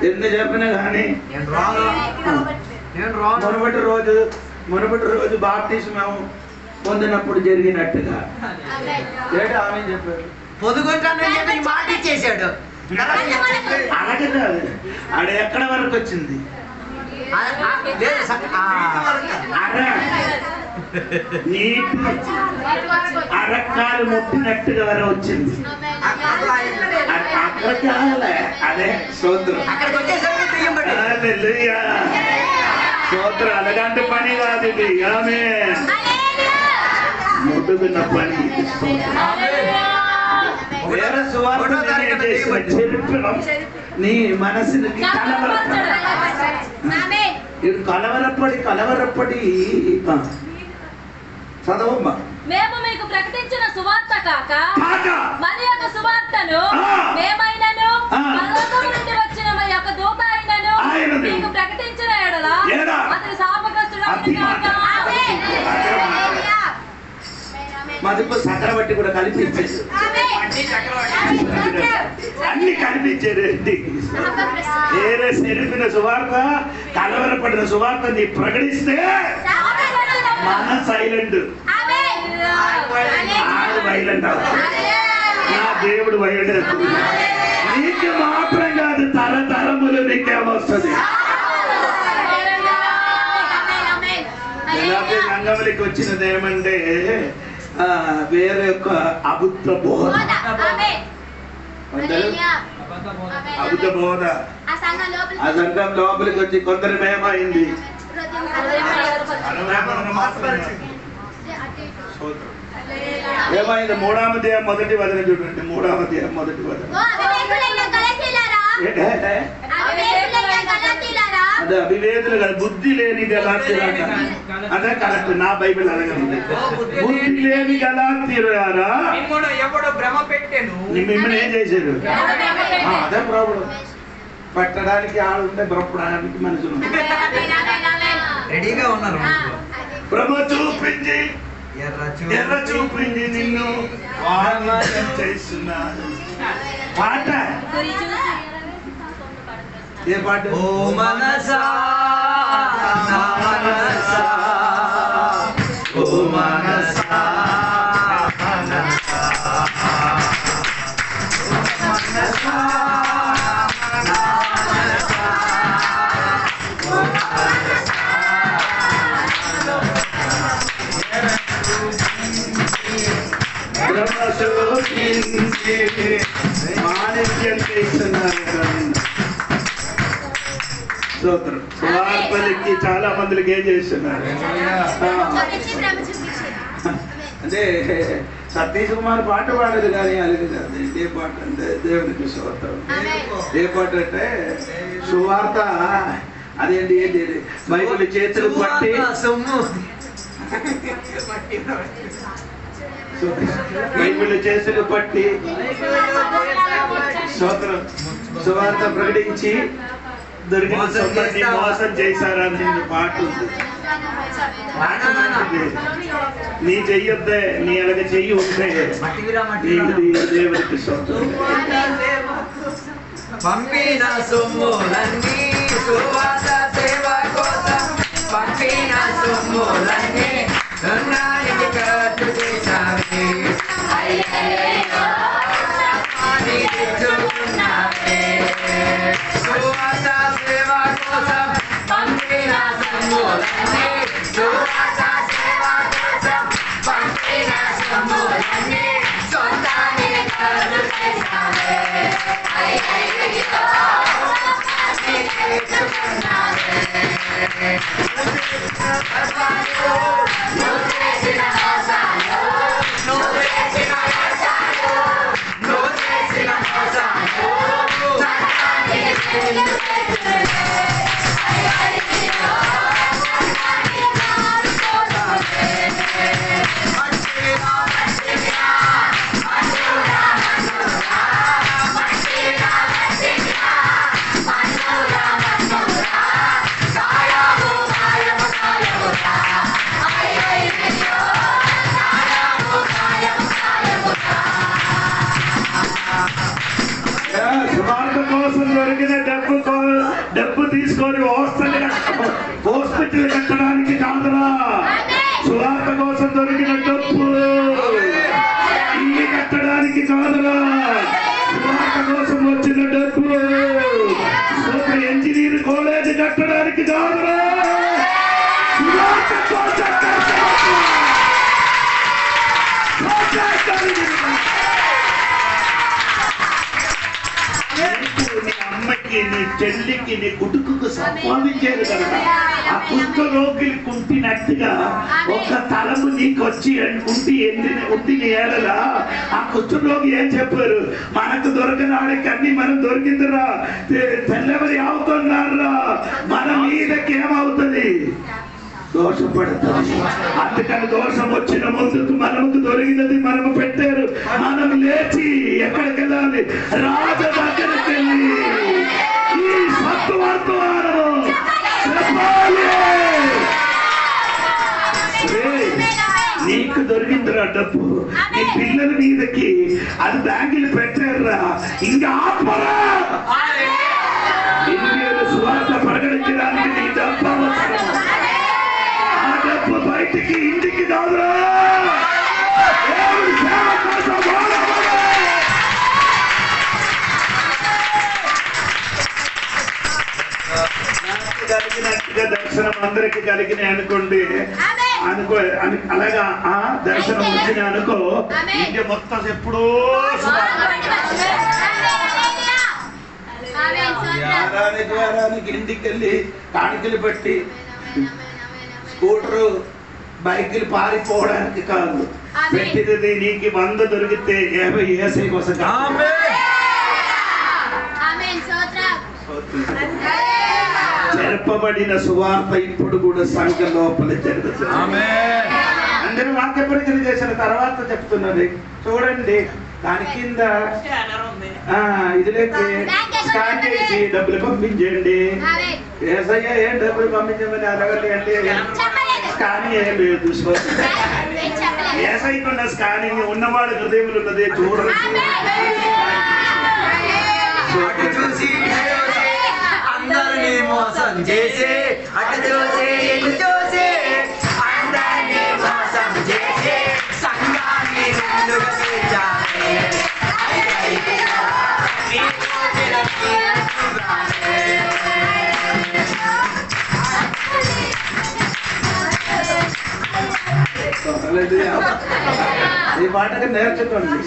ఎన్ని చెప్పినా కానీ మునుపటి రోజు బాప్తిస్మం పొందినప్పుడు జరిగినట్టుగా ఆమె చెప్పారు. పొదుగుంటానని చెప్పి మాట ఇచ్చేసాడు. అలాగే కాదు, ఆడ ఎక్కడ వరకు వచ్చింది? అరకాలు ముట్టినట్టుగా వర వచ్చింది. అక్కడికి అదే సోదరు సోదరు అలాంటి పని కాదు ఇది. ఆమె ముట్టుకున్న పని వేరే సువార్త చెరుపడం నీ మనసుకి కలవరపడి చదవమ్మా. మేము మీకు ప్రకటించిన సువార్త కాక మన యొక్క సువార్తను మేమైనను పరలోకము నుండి వచ్చిన మన యొక్క దూత అయినను మీకు ప్రకటించిన ఎడల అతని శాపగ్రస్తుడు మదుపు చక్రవర్తి కూడా కల్పించారు, అన్ని కనిపించారు. ఏరే సెరిపిన సువార్త, కలవరపడిన సువార్త నీ ప్రకటిస్తే మన సైలెంట్, వైలెంట్ నా దేవుడు వైలెంట్. నీకు మాత్రం కాదు, తరతరములు నీకేమొస్తుంది. రంగంలోకి వచ్చినది ఏమంటే వేరే ఒక అబద్ధ బోధ, అబద్ధ బోధ. ఆ సంఘం లోపలికి వచ్చి కొందరు మేమైంది ఏమైంది. 3వ అధ్యాయం మొదటి వచనం చూడండి. 3వ అధ్యాయం మొదటి వచనం. అదే అవివేదులు కదా, బుద్ధి లేని గలాతీయులారా. అదే కరెక్ట్, నా బైబిల్ అడగండి. బుద్ధి లేని గలాతీయులారా మిమ్మల్ని ఏం చేశారు? అదే ప్రాబ్లం. పట్టడానికి ఆడుంటే బ్రప్పడానికి మనుషులు రెడీగా ఉన్నారు. ప్రభు చూపించి ఎర్ర చూపించి నిన్ను వాగ్దానం చేస్తున్నాను. పాట ఏ పాట? ఓ మనసా నా మనసా, ఓ మనసా మాణిక్యం చేస్తున్నారు. సువార్తలకి చాలా మందికి ఏం చేస్తున్నారు అంటే సతీష్ కుమార్ పాట పాడేది కానీ అలాగే కాదు. ఏ పాట అంటే దేవునికి స్తోత్రం. ఏ పాట అంటే సువార్త అదేంటి ఏంటి బైబిల్ చేతులు పట్టి బైబిల్ చేతులు పట్టి స్తోత్రం సువార్త ప్రకటించి దొరికిన సొంతని మోసం చేశారని పాట ఉంది. నీ చెయ్యొద్దే, నీ అలాగ చెయ్యి ఉంటే దేవుడికి స్తోత్రం. పంపిన సొమ్ములన్నీ సువార్త సేవ కోసం, పంపిన సొమ్ములన్నీ రంగానికి ఖర్చు చేశావే. సువార్త సేవ కోసం పంపిన సొమ్ములన్నీ, సువార్త సేవ కోసం పంపిన సొమ్ములన్నీ సొంతానికి ఖర్చు చేశావే. సువార్త కోసం దొరికిన డబ్బు తీసుకొని హాస్పిటల్ కట్టడానికి కాదురా. సువార్త కోసం దొరికిన డబ్బు ఇల్లు కట్టడానికి కాదురా. సువార్త కోసం వచ్చిన డబ్బు సూపర్ ఇంజనీర్ కాలేజ్ కట్టడానికి కాదురా. సువార్త కోసం నీ అమ్మకి, నీ చెల్లికి, నీ కుటుంబకు సంపాదించేది కనుక ఆ కుష్ఠరోగిని కుంటినట్టుగా ఒక తలము నీకు వచ్చి ఉండి ఏడలా ఆ కుష్ఠరోగి ఏం చెప్పారు? మనకు దొరకనాడికి అన్ని మనం దొరికిందిరా, తెల్లవరి అవుతున్నారా, మన మీదకి ఏమవుతుంది? దోషపడుతుంది. అందుకని దోషం వచ్చిన ముందుకు మనకు దొరికినది మనము పెట్టారు. మనం లేచి ఎక్కడికి వెళ్ళాలి? రాజ దగ్గరికి వెళ్ళి ఈ సత్తువార్తను చెప్పాలి. నీకు దొరికి దొరికిందిరా డబ్బు నీ పిల్లల మీదకి అది బ్యాంకులు పెట్టారురా ఇంకా ఆపరా ఇండియాలో సువార్త ప్రకటించడానికి నీ డబ్బు అవసరం ఆ డబ్బు బయటికి ఇంటికి కాదురా కలిగినట్టుగా దర్శనం అందరికి కలిగిన అనుకోండి అలాగా ఆ దర్శనం వచ్చిన అనుకో ఇంటి మొత్తం ఎప్పుడో వారానికి ఇంటికి వెళ్ళి కాணிకలు పెట్టి స్కూటరు బైకులు పారిపోవడానికి కాదు పెట్టినది నీకు 100 దొరికితే 50 ఏసై కోసం జరపబడిన సువార్త ఇప్పుడు కూడా సంఘ లోపల జరుగుతుంది అందరూ వాక్య పరిచయం చేసిన తర్వాత చెప్తున్నది చూడండి దాని కింద ఇదిలోకి స్కాన్ చేసి డబ్బులు పంపించండి ఏసయ్య ఏం డబ్బులు పంపించమని అడగండి అంటే స్కానింగ్ ఏం లేదు ఏసైకున్న స్కానింగ్ ఉన్నవాడు హృదయంలో ఉన్నదే చూడండి అందరినీ మోసం చేసి అటు చూసి ఇటు చూసి అందరినీ మోసం చేసి సంఘాన్ని ముందుకు తెచ్చాలి. ఈ మాటగా నేర్చుకోండి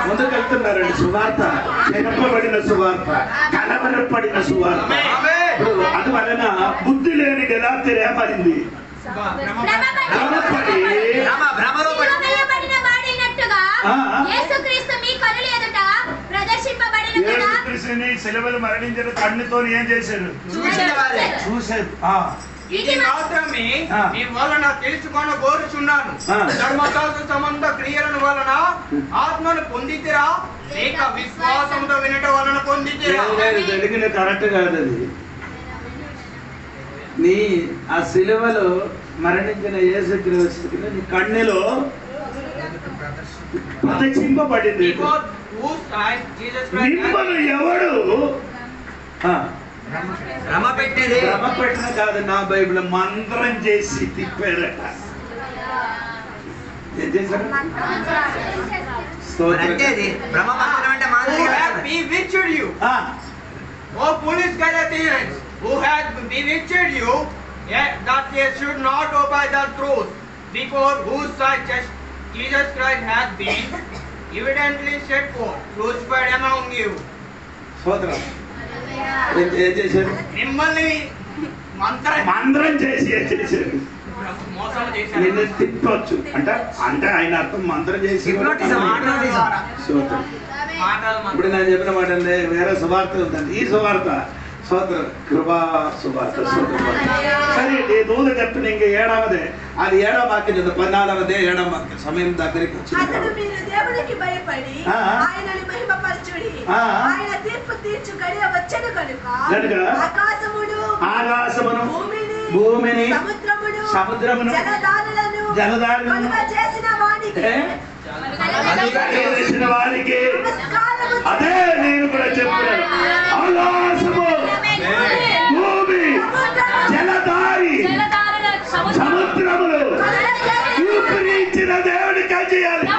ముందుకు వెళ్తున్నారండి సువార్త చెరపబడిన సువార్త కలవరపడిన సువార్త అది వలన బుద్ధి లేని గలాతీరు ఏమైంది యేసుక్రీస్తుని శిలువలో మరణించిన కన్నుతో ఏం చేశారు చూశారు ఇది మాత్రమే మీ వలన తెలుసుకొని కోరుచున్నాను ధర్మశాస్త్ర సంబంధ క్రియలను వలన ఆత్మను పొందితిరా లేక విశ్వాసంతో వినటం వలన పొందితిరా జరిగిన కరెక్ట్ కాదు అది నీ ఆ శిలువలో మరణించిన యేసుక్రీస్తుని నీ కన్నులో ప్రదర్శింపబడింది మిమ్మల్ని ఎవడు భ్రమ పెట్టిన కాదు నా బైబిల్ మంత్రం చేసి తిప్పారట ఏం చేశారు O foolish Galatians, who has bewitched you, that they should not obey the truth, before whose sight Jesus Christ has been evidently set forth, crucified among you. ఏం చేశారు మిమ్మల్ని మంత్రం చేసి ఏం చేశారు మోసం చేశారు నిన్ను తిప్పొచ్చు అంటే ఆయన అర్థం మంత్రం చేసి ఇప్పుడు నేను చెప్పిన మాట వేరే సువార్త ఉందండి ఈ సువార్త సోదర కృపా సువార్త సరే దూత చెప్పిన ఇంక ఏడవదే అది ఏడవ వాక్యం 14వదే ఏడవ వాక్యం సమయం దగ్గరికి వచ్చింది దేవునికి భయపడి ఆయనని మహిమపరచుడి ఆయన తీర్పు తీర్చు గడియ వచ్చెను కనుక ఆకాశమును భూమిని సముద్రమును జలధారలను చేసిన వారికి అదే నేను కూడా చెప్తున్నాను ఆకాశము భూమి జలధారి సముద్రములు ఊపిరించిన దేవుని కలియాలి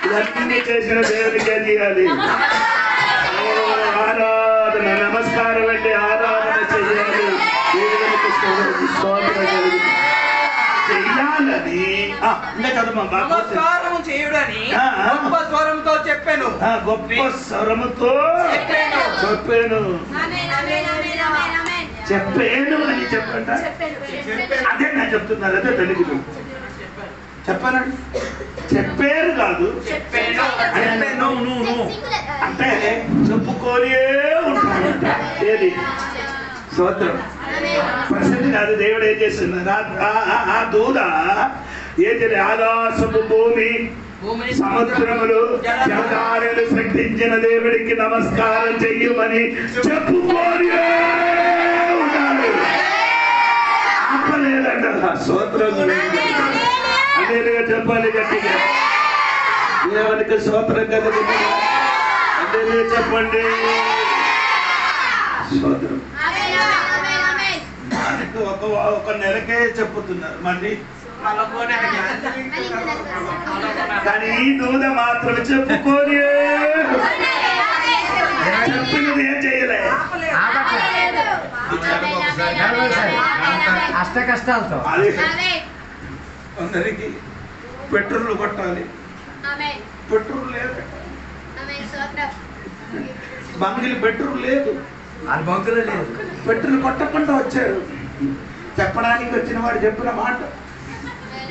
ఇవన్నీ చేసిన దేవుని కలియాలి ఆరాధన నమస్కారం అంటే ఆరాధన చేయాలి చెయ్యాలని నమస్కారం చేయుడని గొప్ప స్వరంతో చెప్పాను గొప్ప స్వరముతో చెప్పాను అని చెప్పండి అదే నేను చెప్తున్నారు అదే తెలుగులో చెప్పానండి చెప్పారు కాదు అంటే చెప్పుకొని ఉంటాడంట ఏది స్తోత్రం ప్రసంగి కాదు దేవుడు ఏం చేస్తున్నారు ఆ దూద ఏది ఆకాశము భూమి సముద్రములు జలధారలు సృష్టించిన దేవుడికి నమస్కారం చెయ్యమని చెప్పుకోని ఉన్నాడు. ఆపలేదంట. స్తోత్రం అదే చెప్పాలి గట్టిగా. దేవునికి స్తోత్రం కదా. అదే చెప్పండి. స్తోత్రం. దానికి ఒక నెలకే చెప్పుతున్నారు మళ్ళీ. కానీ ఈ దూత మాత్రం చెప్పుకోని చెప్పినది ఏం చేయలే. అష్ట కష్టాలతో అందరికి పెట్రోల్ కొట్టాలి. పెట్రోల్ లేదు. బంగిలి పెట్రోల్ లేదు. అది బంకులో లేదు. పెట్రోల్ కొట్టకుండా వచ్చాడు. చెప్పడానికి వచ్చిన వాడు చెప్పిన మాట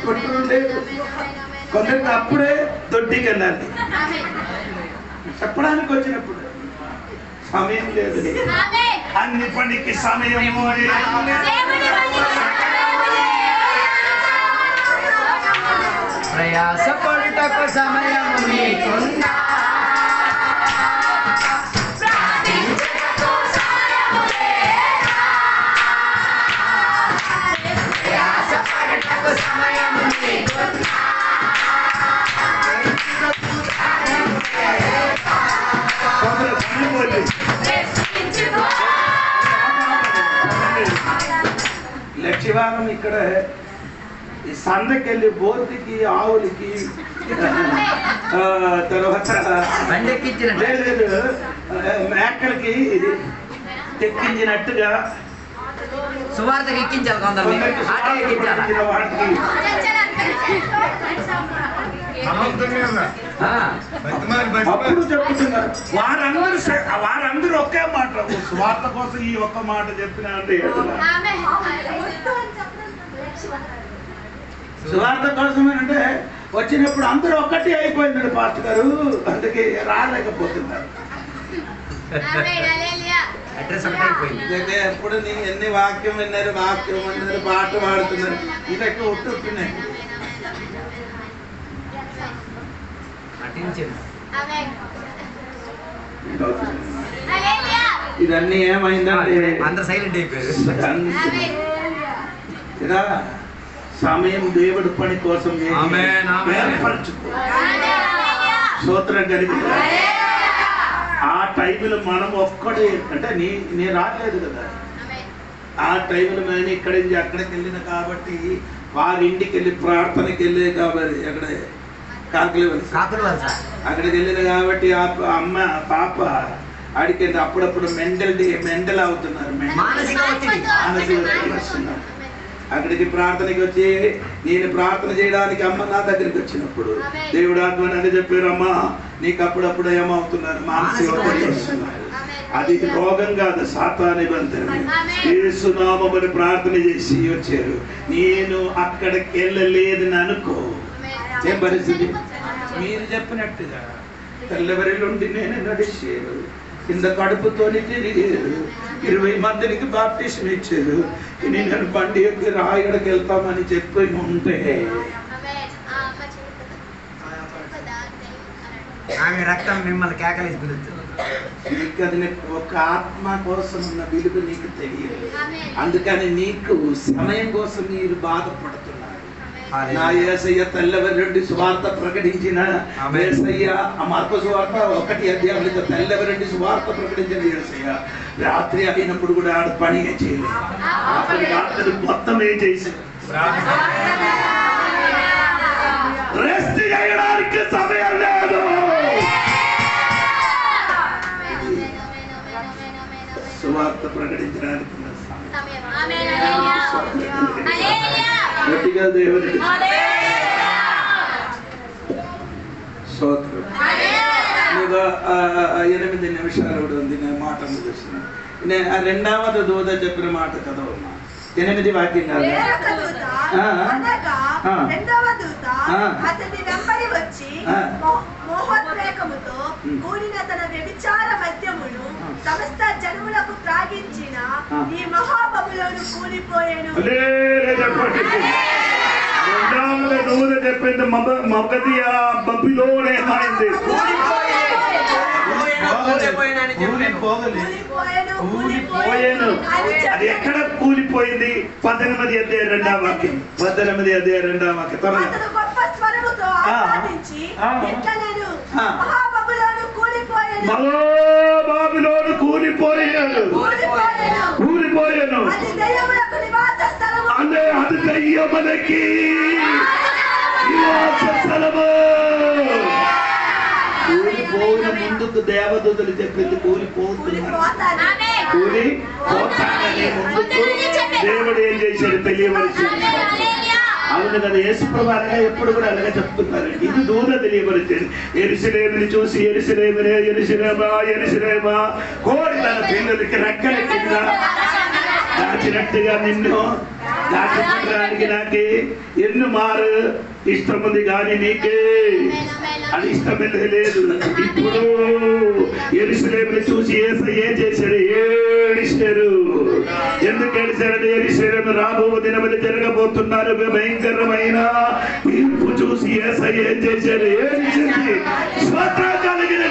పెట్రోల్ లేదు. కొందరికి అప్పుడే దొడ్డికి వెళ్ళాలి. చెప్పడానికి వచ్చినప్పుడు సమయం లేదు. అన్ని పనికి సమయము. ప్రయాసపడుటకు సమయం నీకున్నా. లక్ష్యవారం ఇక్కడ ఈ సందకెళ్ళి బోర్తికి ఆవులకి తర్వాత లేదు మేకలకి ఎక్కించినట్టుగా సువార్తకి ఎక్కించాలి. కొందరు వాటికి అప్పుడు చెప్తున్నారు. వారందరూ ఒకే మాట. స్వార్థ కోసం ఈ ఒక్క మాట చెప్పిన అంటే స్వార్థ కోసం అంటే వచ్చినప్పుడు అందరూ ఒక్కటి అయిపోయిందండి పాస్టర్ గారు. అందుకే రాలేకపోతున్నారు. ఎప్పుడు ఎన్ని వాక్యం విన్నారు, వాక్యం విన్నారు, పాట పాడుతున్నారు. ఇదొക്കെ ఒట్టున్నాయి. ఇదన్నీ ఏమైందంటే అందరు సైలెంట్ అయిపోయారు. ఇలా సమయం దేవుడి పని కోసం స్తోత్రం కలిగి ఆ టైంలో మనం ఒక్కడే అంటే నేను రాలేదు కదా. ఆ టైంలో నేను ఇక్కడి నుంచి అక్కడికి వెళ్ళిన కాబట్టి వారి ఇంటికి వెళ్ళి ప్రార్థనకి వెళ్ళే కాబట్టి అక్కడ అక్కడికి వెళ్ళిన కాబట్టి ఆ అమ్మ పాప ఆడికి అప్పుడప్పుడు మెంటల్ అవుతున్నారు. అక్కడికి ప్రార్థనకి వచ్చి నేను ప్రార్థన చేయడానికి అమ్మ నా దగ్గరికి వచ్చినప్పుడు దేవుడు ఆత్మ అని చెప్పారు, అమ్మ నీకు అప్పుడప్పుడు ఏమవుతున్నారు, మానసిక ఒత్తిడి వస్తున్నారు. అది రోగం కాదు, సాతాను బంధనం. యేసునామముని ప్రార్థన చేసి వచ్చారు. నేను అక్కడికి వెళ్ళలేదని అనుకో, ఏం పరిస్థితి? మీరు చెప్పినట్టుగా తెల్లవరిలుండి నేను నడిచారు, కింద కడుపుతోని తిరిగారు, 20 మందికి బాప్టిజం ఇచ్చారు. నేను బండి ఎక్కి రాయగడకి వెళ్తామని చెప్పి ఉంటే ఆమె రక్తం మిమ్మల్ని కేకలేసి పిలుస్తుంది. ఒక ఆత్మ కోసం ఉన్న విలువ నీకు తెలియదు. అందుకని నీకు సమయం కోసం మీరు బాధపడుతున్నారు. నా యేసయ్య తెల్లవరెడ్డి సువార్త ప్రకటించిన యేసయ్య, మార్కు సువార్త 1 అధ్యాయంలో తెల్లవరెడ్డి సువార్త ప్రకటించిన యేసయ్య రాత్రి అయినప్పుడు కూడా ఆడ పని చేయలేదు. రాత్రి మొత్తం ఏం చేశారు? రెస్ట్ చేయడానికి సమయం లేదు. సువార్త ప్రకటించడానికి గట్టిగా దేవుని స్తోత్రం. 8 నిమిషాలు కూడా ఉంది. నేను మాట ముగిస్తున్నాను. రెండవది దూత చెప్పిన మాట చదవమ్మా. 8 వాక్యం కాదు. రెండవ దూత అతని వెంబడి వచ్చి మోహోద్రేకముతో కూడిన తన వ్యభిచార మద్యమును సమస్త జనములకు త్రాగించిన ఈ మహాబబులోను కూలిపోయాను. రెండవది దూత చెప్పింది మొదటిగా బబులోనే ఏమైంది? కూలిపోయాను. అది ఎక్కడ కూలిపోయింది? 18 అధ్యాయం 2వ వాక్యం. 18 అధ్యాయం 2వ వాక్యం. త్వరగా మహాబబులోను కూలిపోయాడు. అదే అది దయ్యములకి నివాస స్థలము. కూలిపోయిన ముందుకు దేవదూతలు చెప్పింది కూలిపోతున్నారు. కూలిపోతానని ముందుకు దేవుడు ఏం చేశాడు తెలియవలసింది. అవును కదా, యేసుప్రభువుగా ఎప్పుడు కూడా అలాగే చెప్తున్నారండి. ఇది దూత తెలియవలసింది. యెరూషలేముని చూసి యెరూషలేమునే యెరూషలేమా యెరూషలేమా, కోడి తన పిల్లలకి రెక్కల కింద దాచినట్టుగా నిన్ను దాచిపెట్టడానికి నాకే ఎన్ను మారు ఇష్టం ఉంది కానీ నీకే అది ఇష్టమే లేదు. ఇప్పుడు యెరూషలేముని చూసి యేసయ్య ఏం చేశాడు? ఏడిశారు. ఎందుకు ఏడిశారంటే యెరూషలేము రాబో దినములు జరగబోతున్నారు భయంకరమైన తీర్పు చూసి యేసయ్య ఏం చేశాడు? ఏడిచింది. స్తోత్రం కలిగిన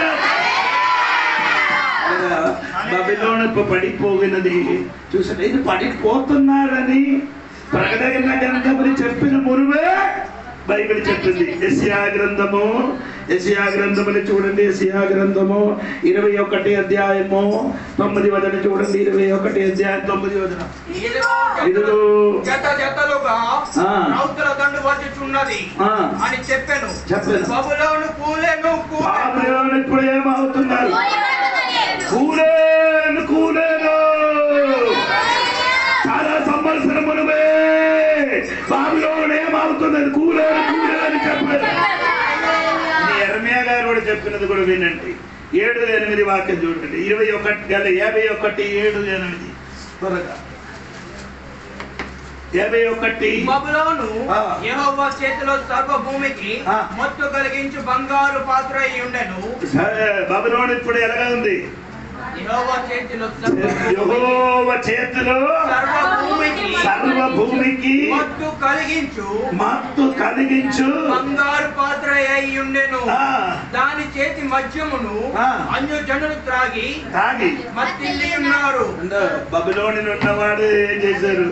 బబిలోను పడిపోయినది చూసాడు. ఇది పడిపోతున్నారని ప్రకటన గ్రంథముని చెప్పిన మురువే బైబిల్ చెప్పింది. యెషయా గ్రంథముని చూడండి. యెషయా గ్రంథము 21 అధ్యాయము 9వ వచనం చూడండి. 21 అధ్యాయం 9వ వచనం. ఇదిగో జతలుగా రౌతుల దండు వచ్చుచున్నది అని చెప్పాను. బబులోను కూలెను. బబులోను ఇప్పుడు ఏమవుతున్నారు? కూలేను. చాలా సంవత్సరములే బాబులోను ఏమవుతున్నది? కూలేను అని చెప్పారు. యెర్మయా గారు కూడా చెప్పినది కూడా వినండి. 7:8 వాక్యం చూడండి. 51:7 త్వరగా. 51 బబులోను యెహోవా చేతిలో సర్వభూమికి మత్తు కలిగించు బంగారు పాత్ర అయి ఉండెను. బబులోను ఇప్పుడు ఎలాగా ఉంది? యెహోవా చేతిలో సర్వభూమికి మత్తు కలిగించు బంగారు పాత్ర అయి ఉండెను. దాని చేతి మద్యమును అన్యజనులు త్రాగి మత్తిల్లి ఉన్నారు. బబులోని ఉన్నవాడు ఏం చేశారు?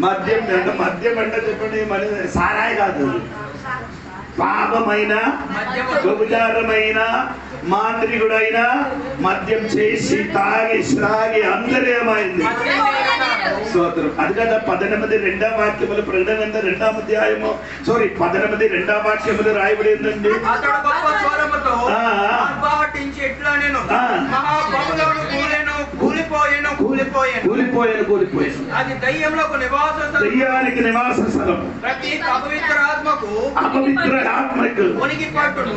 మద్యం అంటే చెప్పండి, మరి సారాయి కాదు, పాపమైన వ్యభిచారమైన మాంత్రికుడైన మద్యం చేసి తాగి అందరూ ఏమైంది? స్తోత్రం. అది కదా 18 2వ వాక్యములు ప్రకటన 2వ అధ్యాయము 18 2వ వాక్యములు రాయబడి ఉందండి. అతడు గొప్ప స్వరముతో ఆర్భాటించి ఇట్లా నేను మహాబబులోను కూలిపోయెను. అది దయ్యములకు నివాస స్థలం. దయ్యానికి నివాస స్థలం. ప్రతి అపవిత్ర ఆత్మకు వణిగిపోతును.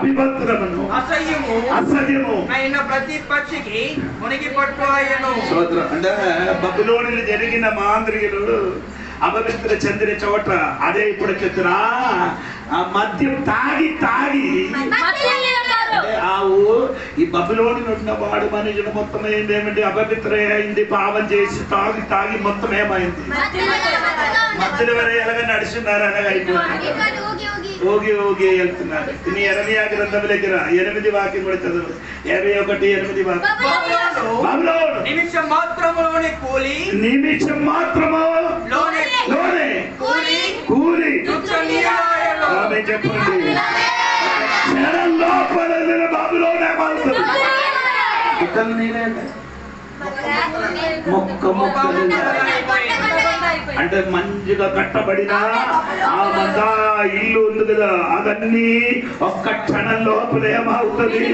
అపవిత్రమును అసహ్యము అయిన ప్రతి పక్షికి వణిగి పట్టు అయ్యను. అంటే బబులోనులో జరిగిన మాంత్రికులు అపవిత్ర చెందిన చోట అదే ఇప్పుడు చెప్తున్నా మద్యం తాగి ఈ బబులోని ఉన్న వాడు మనుషులు మొత్తం ఏంటంటే అపవిత్ర అయింది. పాపం చేసి తాగి మొత్తం ఏమైంది? మధ్యలో వరే ఎలాగ నడుచున్నారు అనగా అయిపోతుంది. ఊగి వెళ్తున్నారు. నీ యెర్మయా గ్రంథం దగ్గర 8 వాక్యం కూడా చదువు. 51:8 వాక్యం. నిమిషం మాత్రములోనే కూలి చెప్పండి. లోపల బబులోనే అంటే మంచిగా కట్టబడిన ఆ మత ఇల్లు ఉంది కదా, అవన్నీ ఒక్క క్షణం లోపల ఏమవుతుంది?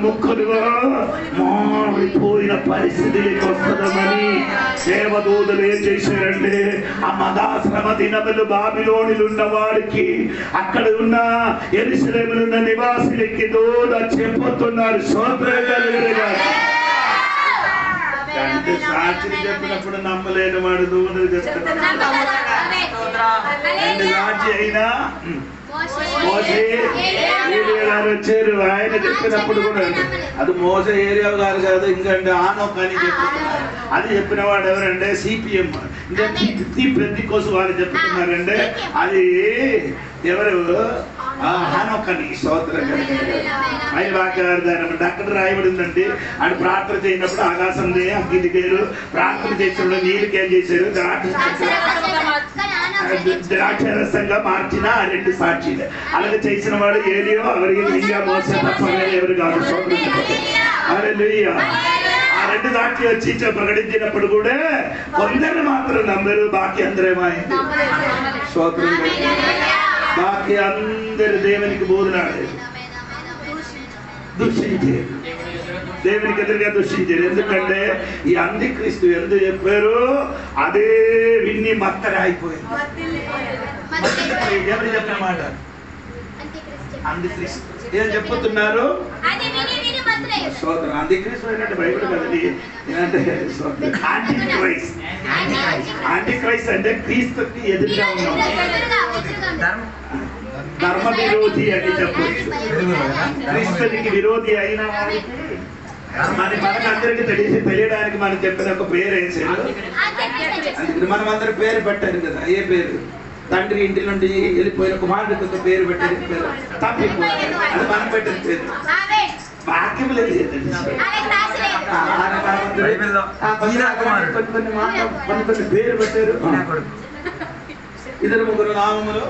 ముక్కలుగా మారిపోయిన పరిస్థితికి వస్తుందని దేవదూతలు ఏం చేశారంటే ఆ మదాశ్రమ దినములు బాబిలోనులు ఉన్న వారికి, అక్కడ ఉన్న యెరూషలేములో ఉన్న నివాసులకి దూత చెప్పుతున్నారు. అంటే సాక్షి చెప్పినప్పుడు నమ్మలేని వాడు దూతలు చెప్తున్నారు. రెండు సాక్షి అయినా మోసే ఏరియా గారు వచ్చారు. ఆయన చెప్పినప్పుడు కూడా అది మోసే ఏరియా గారు కాదు, ఇంకంటే ఆనోక్ అని చెప్తున్నారు. అది చెప్పిన వాడు ఎవరంటే సిపిఎం పెద్దకోసం వాళ్ళు చెప్తున్నారంటే అది ఎవరు హానోక్ అని. స్తోత్రం ఆయన వాక్యార్థం అక్కడ రాయబడిందండి. ఆయన ప్రార్థన చేయనప్పుడు ఆకాశం అగ్గిదిగారు, ప్రార్థన చేసినప్పుడు నీళ్ళకి ఏం చేశారు, ద్రాక్షరసంగా మార్చిన ఆ రెండు సాక్షులు. అలాగే చేసిన వాడు ఏలియో ఎవరికి ఇంకా మోసే తప్ప ఎవరు కాదు. హల్లెలూయా. ఆ రెండు సాక్షి వచ్చి ప్రకటించినప్పుడు కూడా కొందరు మాత్రం నమ్మరు, బాకీ అందరేమైంది. స్తోత్రం. బాకీ అందరు దేవునికి బోధనాడు దూషించారు, దేవునికి ఎదురుగా దూషించారు. ఎందుకంటే ఈ అంత్యక్రీస్తు ఎందుకు చెప్పారు అదే విన్ని మత్తరే అయిపోయింది. ఎవరు చెప్పిన మాట అంత్యక్రీస్తు ఏం చెప్పుతున్నారు? స్తోత్రం. అంత్యక్రీస్తు ఏంటంటే బైబిల్ కదండి, ఏంటంటే యాంటిక్రైస్ట్ అంటే క్రీస్తుకి ఎదురుగా ఉన్నాం. ధర్మ విరోధి అని చెప్పచ్చు. క్రీస్తునికి విరోధి అయిన మనకు అందరికి తెలియడానికి మనం చెప్పిన ఒక పేరు వేసాడు. అందుకని మనం అందరి పేరు పెట్టారు కదా. ఏ పేరు? తండ్రి ఇంటి నుండి వెళ్ళిపోయిన కుమారుడికి ఒక పేరు పెట్టారు, పేరు తప్పిపోయారు. అది మనం పెట్టిన పేరు. వాక్యం లేదు, కొన్ని పేరు పెట్టారు. ఇద్దరు ముగ్గురు నామములు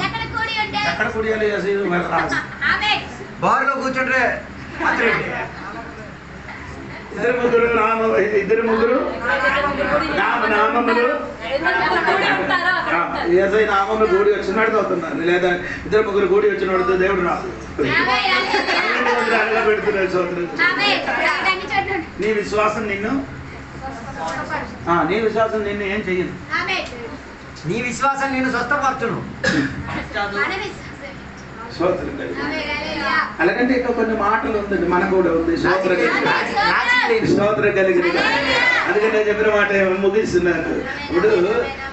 ఎక్కడ కుడియాలి బారులో కూర్చుంటే ఇద్దరు ముగ్గురు నామములు ఏసై నామములు కూడి వచ్చినట్టు అవుతున్నారు, లేదా ఇద్దరు ముగ్గురు కూడి వచ్చినట్టు దేవుడు రాదు. అలా పెడుతున్నారు. సోదరు, నీ విశ్వాసం నిన్ను ఏం చెయ్యదు. నీ విశ్వాసం నేను స్వస్థపరచును. అలాగంటే ఇంకా కొన్ని మాటలు ఉంది, మన కూడా ఉంది. స్తోత్రం కలిగింది. అందుకని నేను చెప్పిన మాట ముగిస్తున్నాను. ఇప్పుడు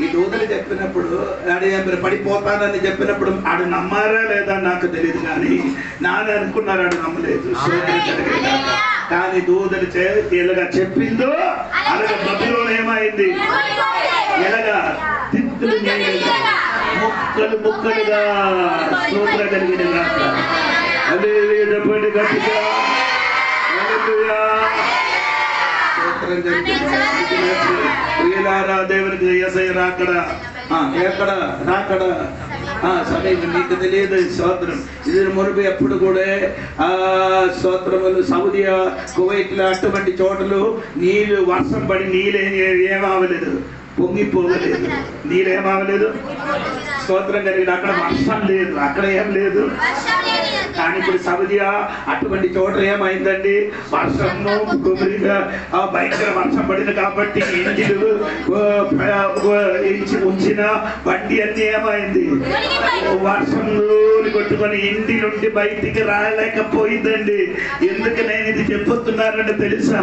ఈ దూతలు చెప్పినప్పుడు ఆడు పడిపోతానని చెప్పినప్పుడు ఆడు నమ్మారా లేదా నాకు తెలియదు, కానీ నాని అనుకున్నారు, ఆడు నమ్మలేదు. స్తోత్రం కలిగింది. కానీ దూతలు ఎలాగా చెప్పిందో అలాగే బబులోను ఏమైంది, ఎలాగా తిత్తులు ముక్కలు ముక్కలుగా. స్తోత్రం కలిగిన గట్టిగా ప్రియులారా, దేవునికి యేసయ్య రాకడ ఎక్కడ రాకడ సమయం నీకు తెలియదు. స్తోత్రం. ఇది మునుపు ఎప్పుడు కూడా స్తోత్రములు సౌదియా కువైట్లో అటువంటి చోటలు నీళ్ళు వర్షం పడి నీళ్ళు ఏమవలేదు, పొంగిపోవలేదు, నీళ్ళేమవలేదు. స్తోత్రం కలిగిన అక్కడ వర్షం లేదు, అక్కడ ఏం లేదు. కానీ ఇప్పుడు సౌదియా అటువంటి చోట ఏమైందండి, వర్షము గుబురిగా భయంకర వర్షం పడింది కాబట్టి ఇంజిలు ఉంచిన బండి అన్ని ఏమైంది, వర్షంలోని కొట్టుకొని ఇంటి నుండి బయటికి రాలేకపోయిందండి. ఎందుకు నేను ఇది చెప్పుతున్నానంటే తెలుసా,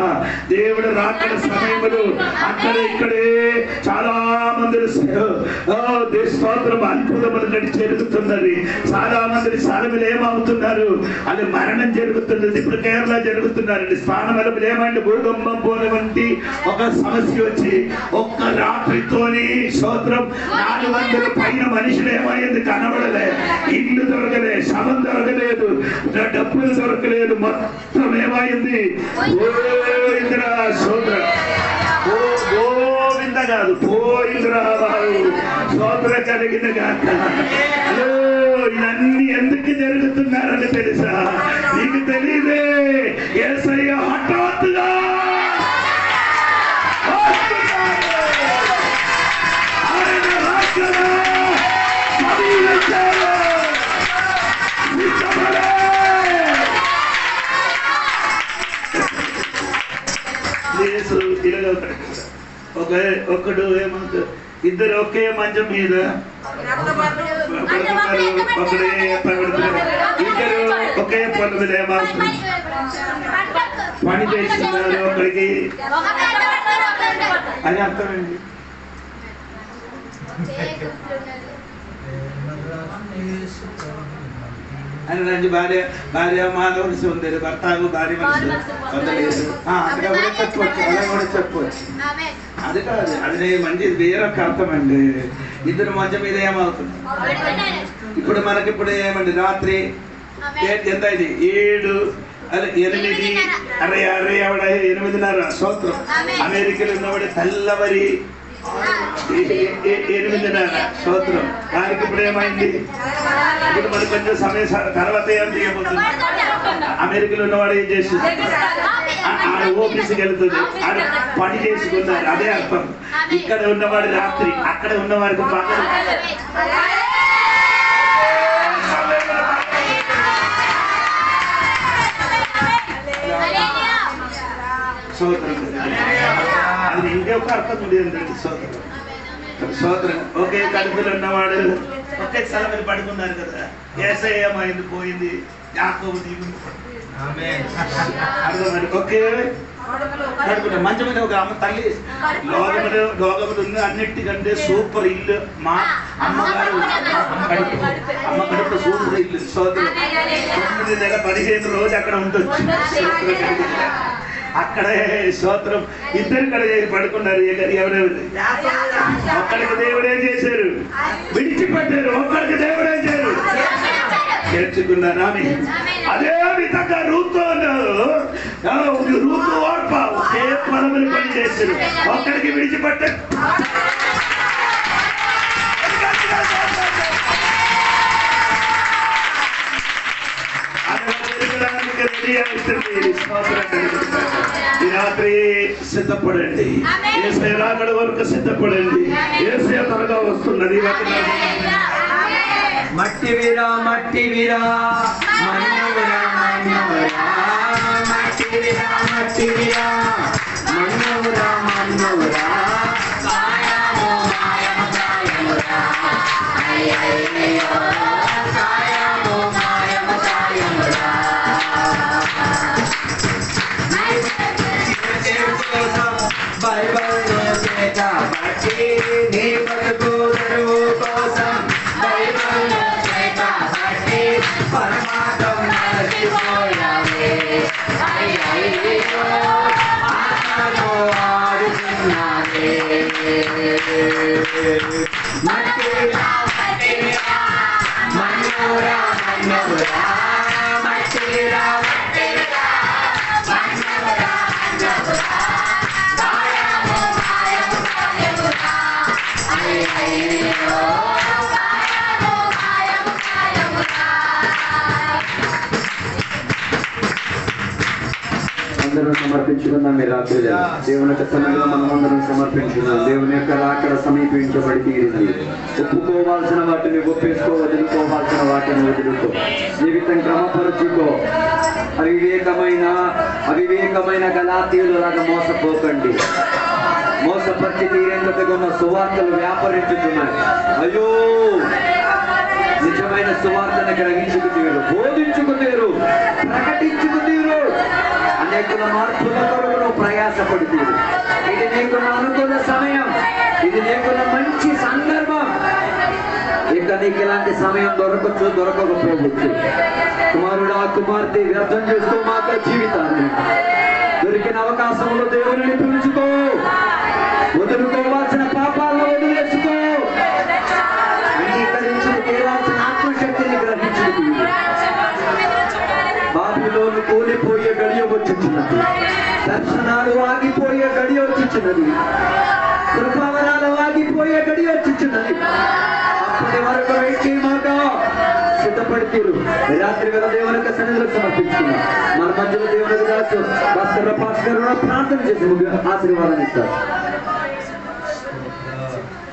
దేవుడు రాకడ సమయములు అక్కడ ఇక్కడే చాలా మంది స్తోత్రం అద్భుతములు నడి జరుగుతున్నది. చాలా మంది సాలములు ఏమవుతున్నారు, అది మరణం జరుగుతున్నది. ఇప్పుడు కేరళ జరుగుతున్నారండి. స్థానములు ఏమంటే భూకంపం పోనవంటి ఒక సమస్య వచ్చి ఒక్క రాత్రితోని స్తోత్రం 400 పైన మనుషులు ఏమైంది, కనబడలే, ఇల్లు దొరకలే, శవం దొరకలేదు, డబ్బులు దొరకలేదు, మొత్తం ఏమైంది గోవిందరా స్తోత్రం. గోవింద కాదు, పోయిందిరా బాబు. స్తోత్రం కలిగిన గాక. ఇవన్నీ ఎందుకు జరుగుతున్నారని తెలుసా? నీకు తెలియదే. యేసయ్య హఠాత్తుగా ఆయన రాకడ సమీపించారు. యేసు ఇలాగ ఒకడు ఏమంటారు, ఇద్దరు ఒకే మంచం మీద ఒకడే ఇద్దరు ఒకే పనులు ఏమవుతుంది, పని చేస్తున్నారు ఒకరికి అని అర్థమండి. అని రండి భార్య మానవుని సౌందర్య భర్తకు భార్య మనసు వదలేదు. అలా కూడా చెప్పవచ్చు. అది కాదు, అది మంచిది వేరొక అర్థం అండి. ఇద్దరు మధ్య మీద ఏమవుతుంది ఇప్పుడు మనకి ఇప్పుడు ఏమండి రాత్రి ఎంత ఇది 7 8 అరే అరే ఆవిడ 8:30 సంవత్సరం. అమెరికాలో ఉన్నవాడు తెల్లవరి 8:30 సంవత్సరం. వారికి ఇప్పుడు ఏమైంది? ఇప్పుడు మనకి కొంచెం సమయం తర్వాత ఏం చేయబోతుంది? అమెరికాలో ఉన్నవాడు ఏం చేస్తుంది? ఆడ ఓఫీస్కి వెళ్తుంది, ఆడ పని చేసుకున్నారు, అదే అర్థం. ఇక్కడ ఉన్నవాడు రాత్రి, అక్కడ ఉన్నవారికి పగలు. సోదరం అది ఇంకొక అర్థం ఉంది ఏంటంటే సోదరం ఒకే కడుపులో ఉన్నవాడు ఒకే స్థలం పడుకున్నారు కదా. యేసయ్య ఏమైంది? పోయింది. యాకోబు దీవుని అర్థమైంది. ఒకే కడుపులో మంచి మీద ఒక అమ్మ తల్లి లోకములు ఉంది అన్నిటికంటే సూపర్ ఇల్లు మా అమ్మగారు. అమ్మ కడుపు సూపర్ ఇల్లు. సోదరం 9 నెలల 15 రోజు అక్కడ ఉంటుంది. అక్కడే స్తోత్రం. ఇద్దరు ఇక్కడ పడుకున్నారు. ఎవరెవరు? ఒక్కడికి దేవుడు ఏం చేశారు? విడిచిపెట్టారు. ఒక్కడికి దేవుడు ఏం చేశారు? చేర్చుకున్నారు. ఆమె అదే విధంగా రూతు ఓడ్పావు ఏ పదవులు పని చేశారు. ఒక్కడికి విడిచిపెట్టారు. ఈ రాత్రి సిద్ధపడండి. యేసయ్య రాకడ వరకు సిద్ధపడండి. యేసయ్య త్వరగా వస్తున్నది. మట్టి వీరా మట్టి వీరా మన్నవరా మన్నవరా మట్టి వీరా మట్టి వీరా మన్నవరా మన్నవరా కాయము మాయము కాయమురా అయ్యయ్యో కాయము మాయము కాయమురా బైబిల్లో చేత బట్టి నీ బతుకు తెరువు కోసం బైబిల్లో చేత బట్టి పరమాత్మ నడిపోయావే అయ్యయ్యో ఆత్మలో ఆడుతున్నావే మట్టిరా మట్టిరా మన్నోరా మన్నోరా మట్టిరా మట్టిరా మన్నోరా మన్నోరా అందరం సమర్పించుకుందాం. మీరు రాత్రి దేవుని యొక్క సన్నిధిలో మనం అందరం సమర్పించుకుందాం. దేవుని యొక్క రాకడ సమీపించబడి తీరింది. ఒప్పుకోవాల్సిన వాటిని ఒప్పేసుకో, వదులుకోవాల్సిన వాటిని వదులుకో, జీవితం క్రమపరుచుకో. అవివేకమైన గలాతీయులలాగా మోసపోకండి. మోసపరిచి తీరేందుకు ఉన్న సువార్తలు వ్యాపరించుతున్నాయి. అయ్యో, నిజమైన సువార్తను గ్రహించుకు తీరు, బోధించుకు తీరు, ప్రకటించుకు తీరు. అనేకుల మార్పుల కొరకు ప్రయాసపడుతీరు. ఇది నీకు అనుకున్న సమయం, ఇది నీకున్న మంచి సందర్భం. ఇక నీకు ఇలాంటి సమయం దొరకకపోవచ్చు. కుమారుడా కుమార్తె వ్యర్థం చేసుకో మాత్ర జీవితాన్ని. దొరికిన అవకాశంలో దేవుని పిలుచుకో, వదులుకోవాల్సిన పాపాలను వదిలేసుకో, అంగీకరించిన తీరాల్సిన ఆత్మశక్తిని గ్రహించుకు. బాబిలోను కూలిపోయే గడియ వచ్చుచున్నది. దర్శనాలు ఆగిపోయే గడియ వచ్చుచున్నది. కృపావరాలు ఆగిపోయే గడియ వచ్చుచున్నది. అప్పటి వరకు వెయిట్ మాట సిద్ధపడితీరు. రాత్రి వేళ దేవునికి సన్నిధిలో సమర్పించుకున్నాం. మన మధ్యలో దేవునికి దాసు భాస్కర్ ప్రార్థన చేసి ఆశీర్వాదాన్ని ఇస్తారు.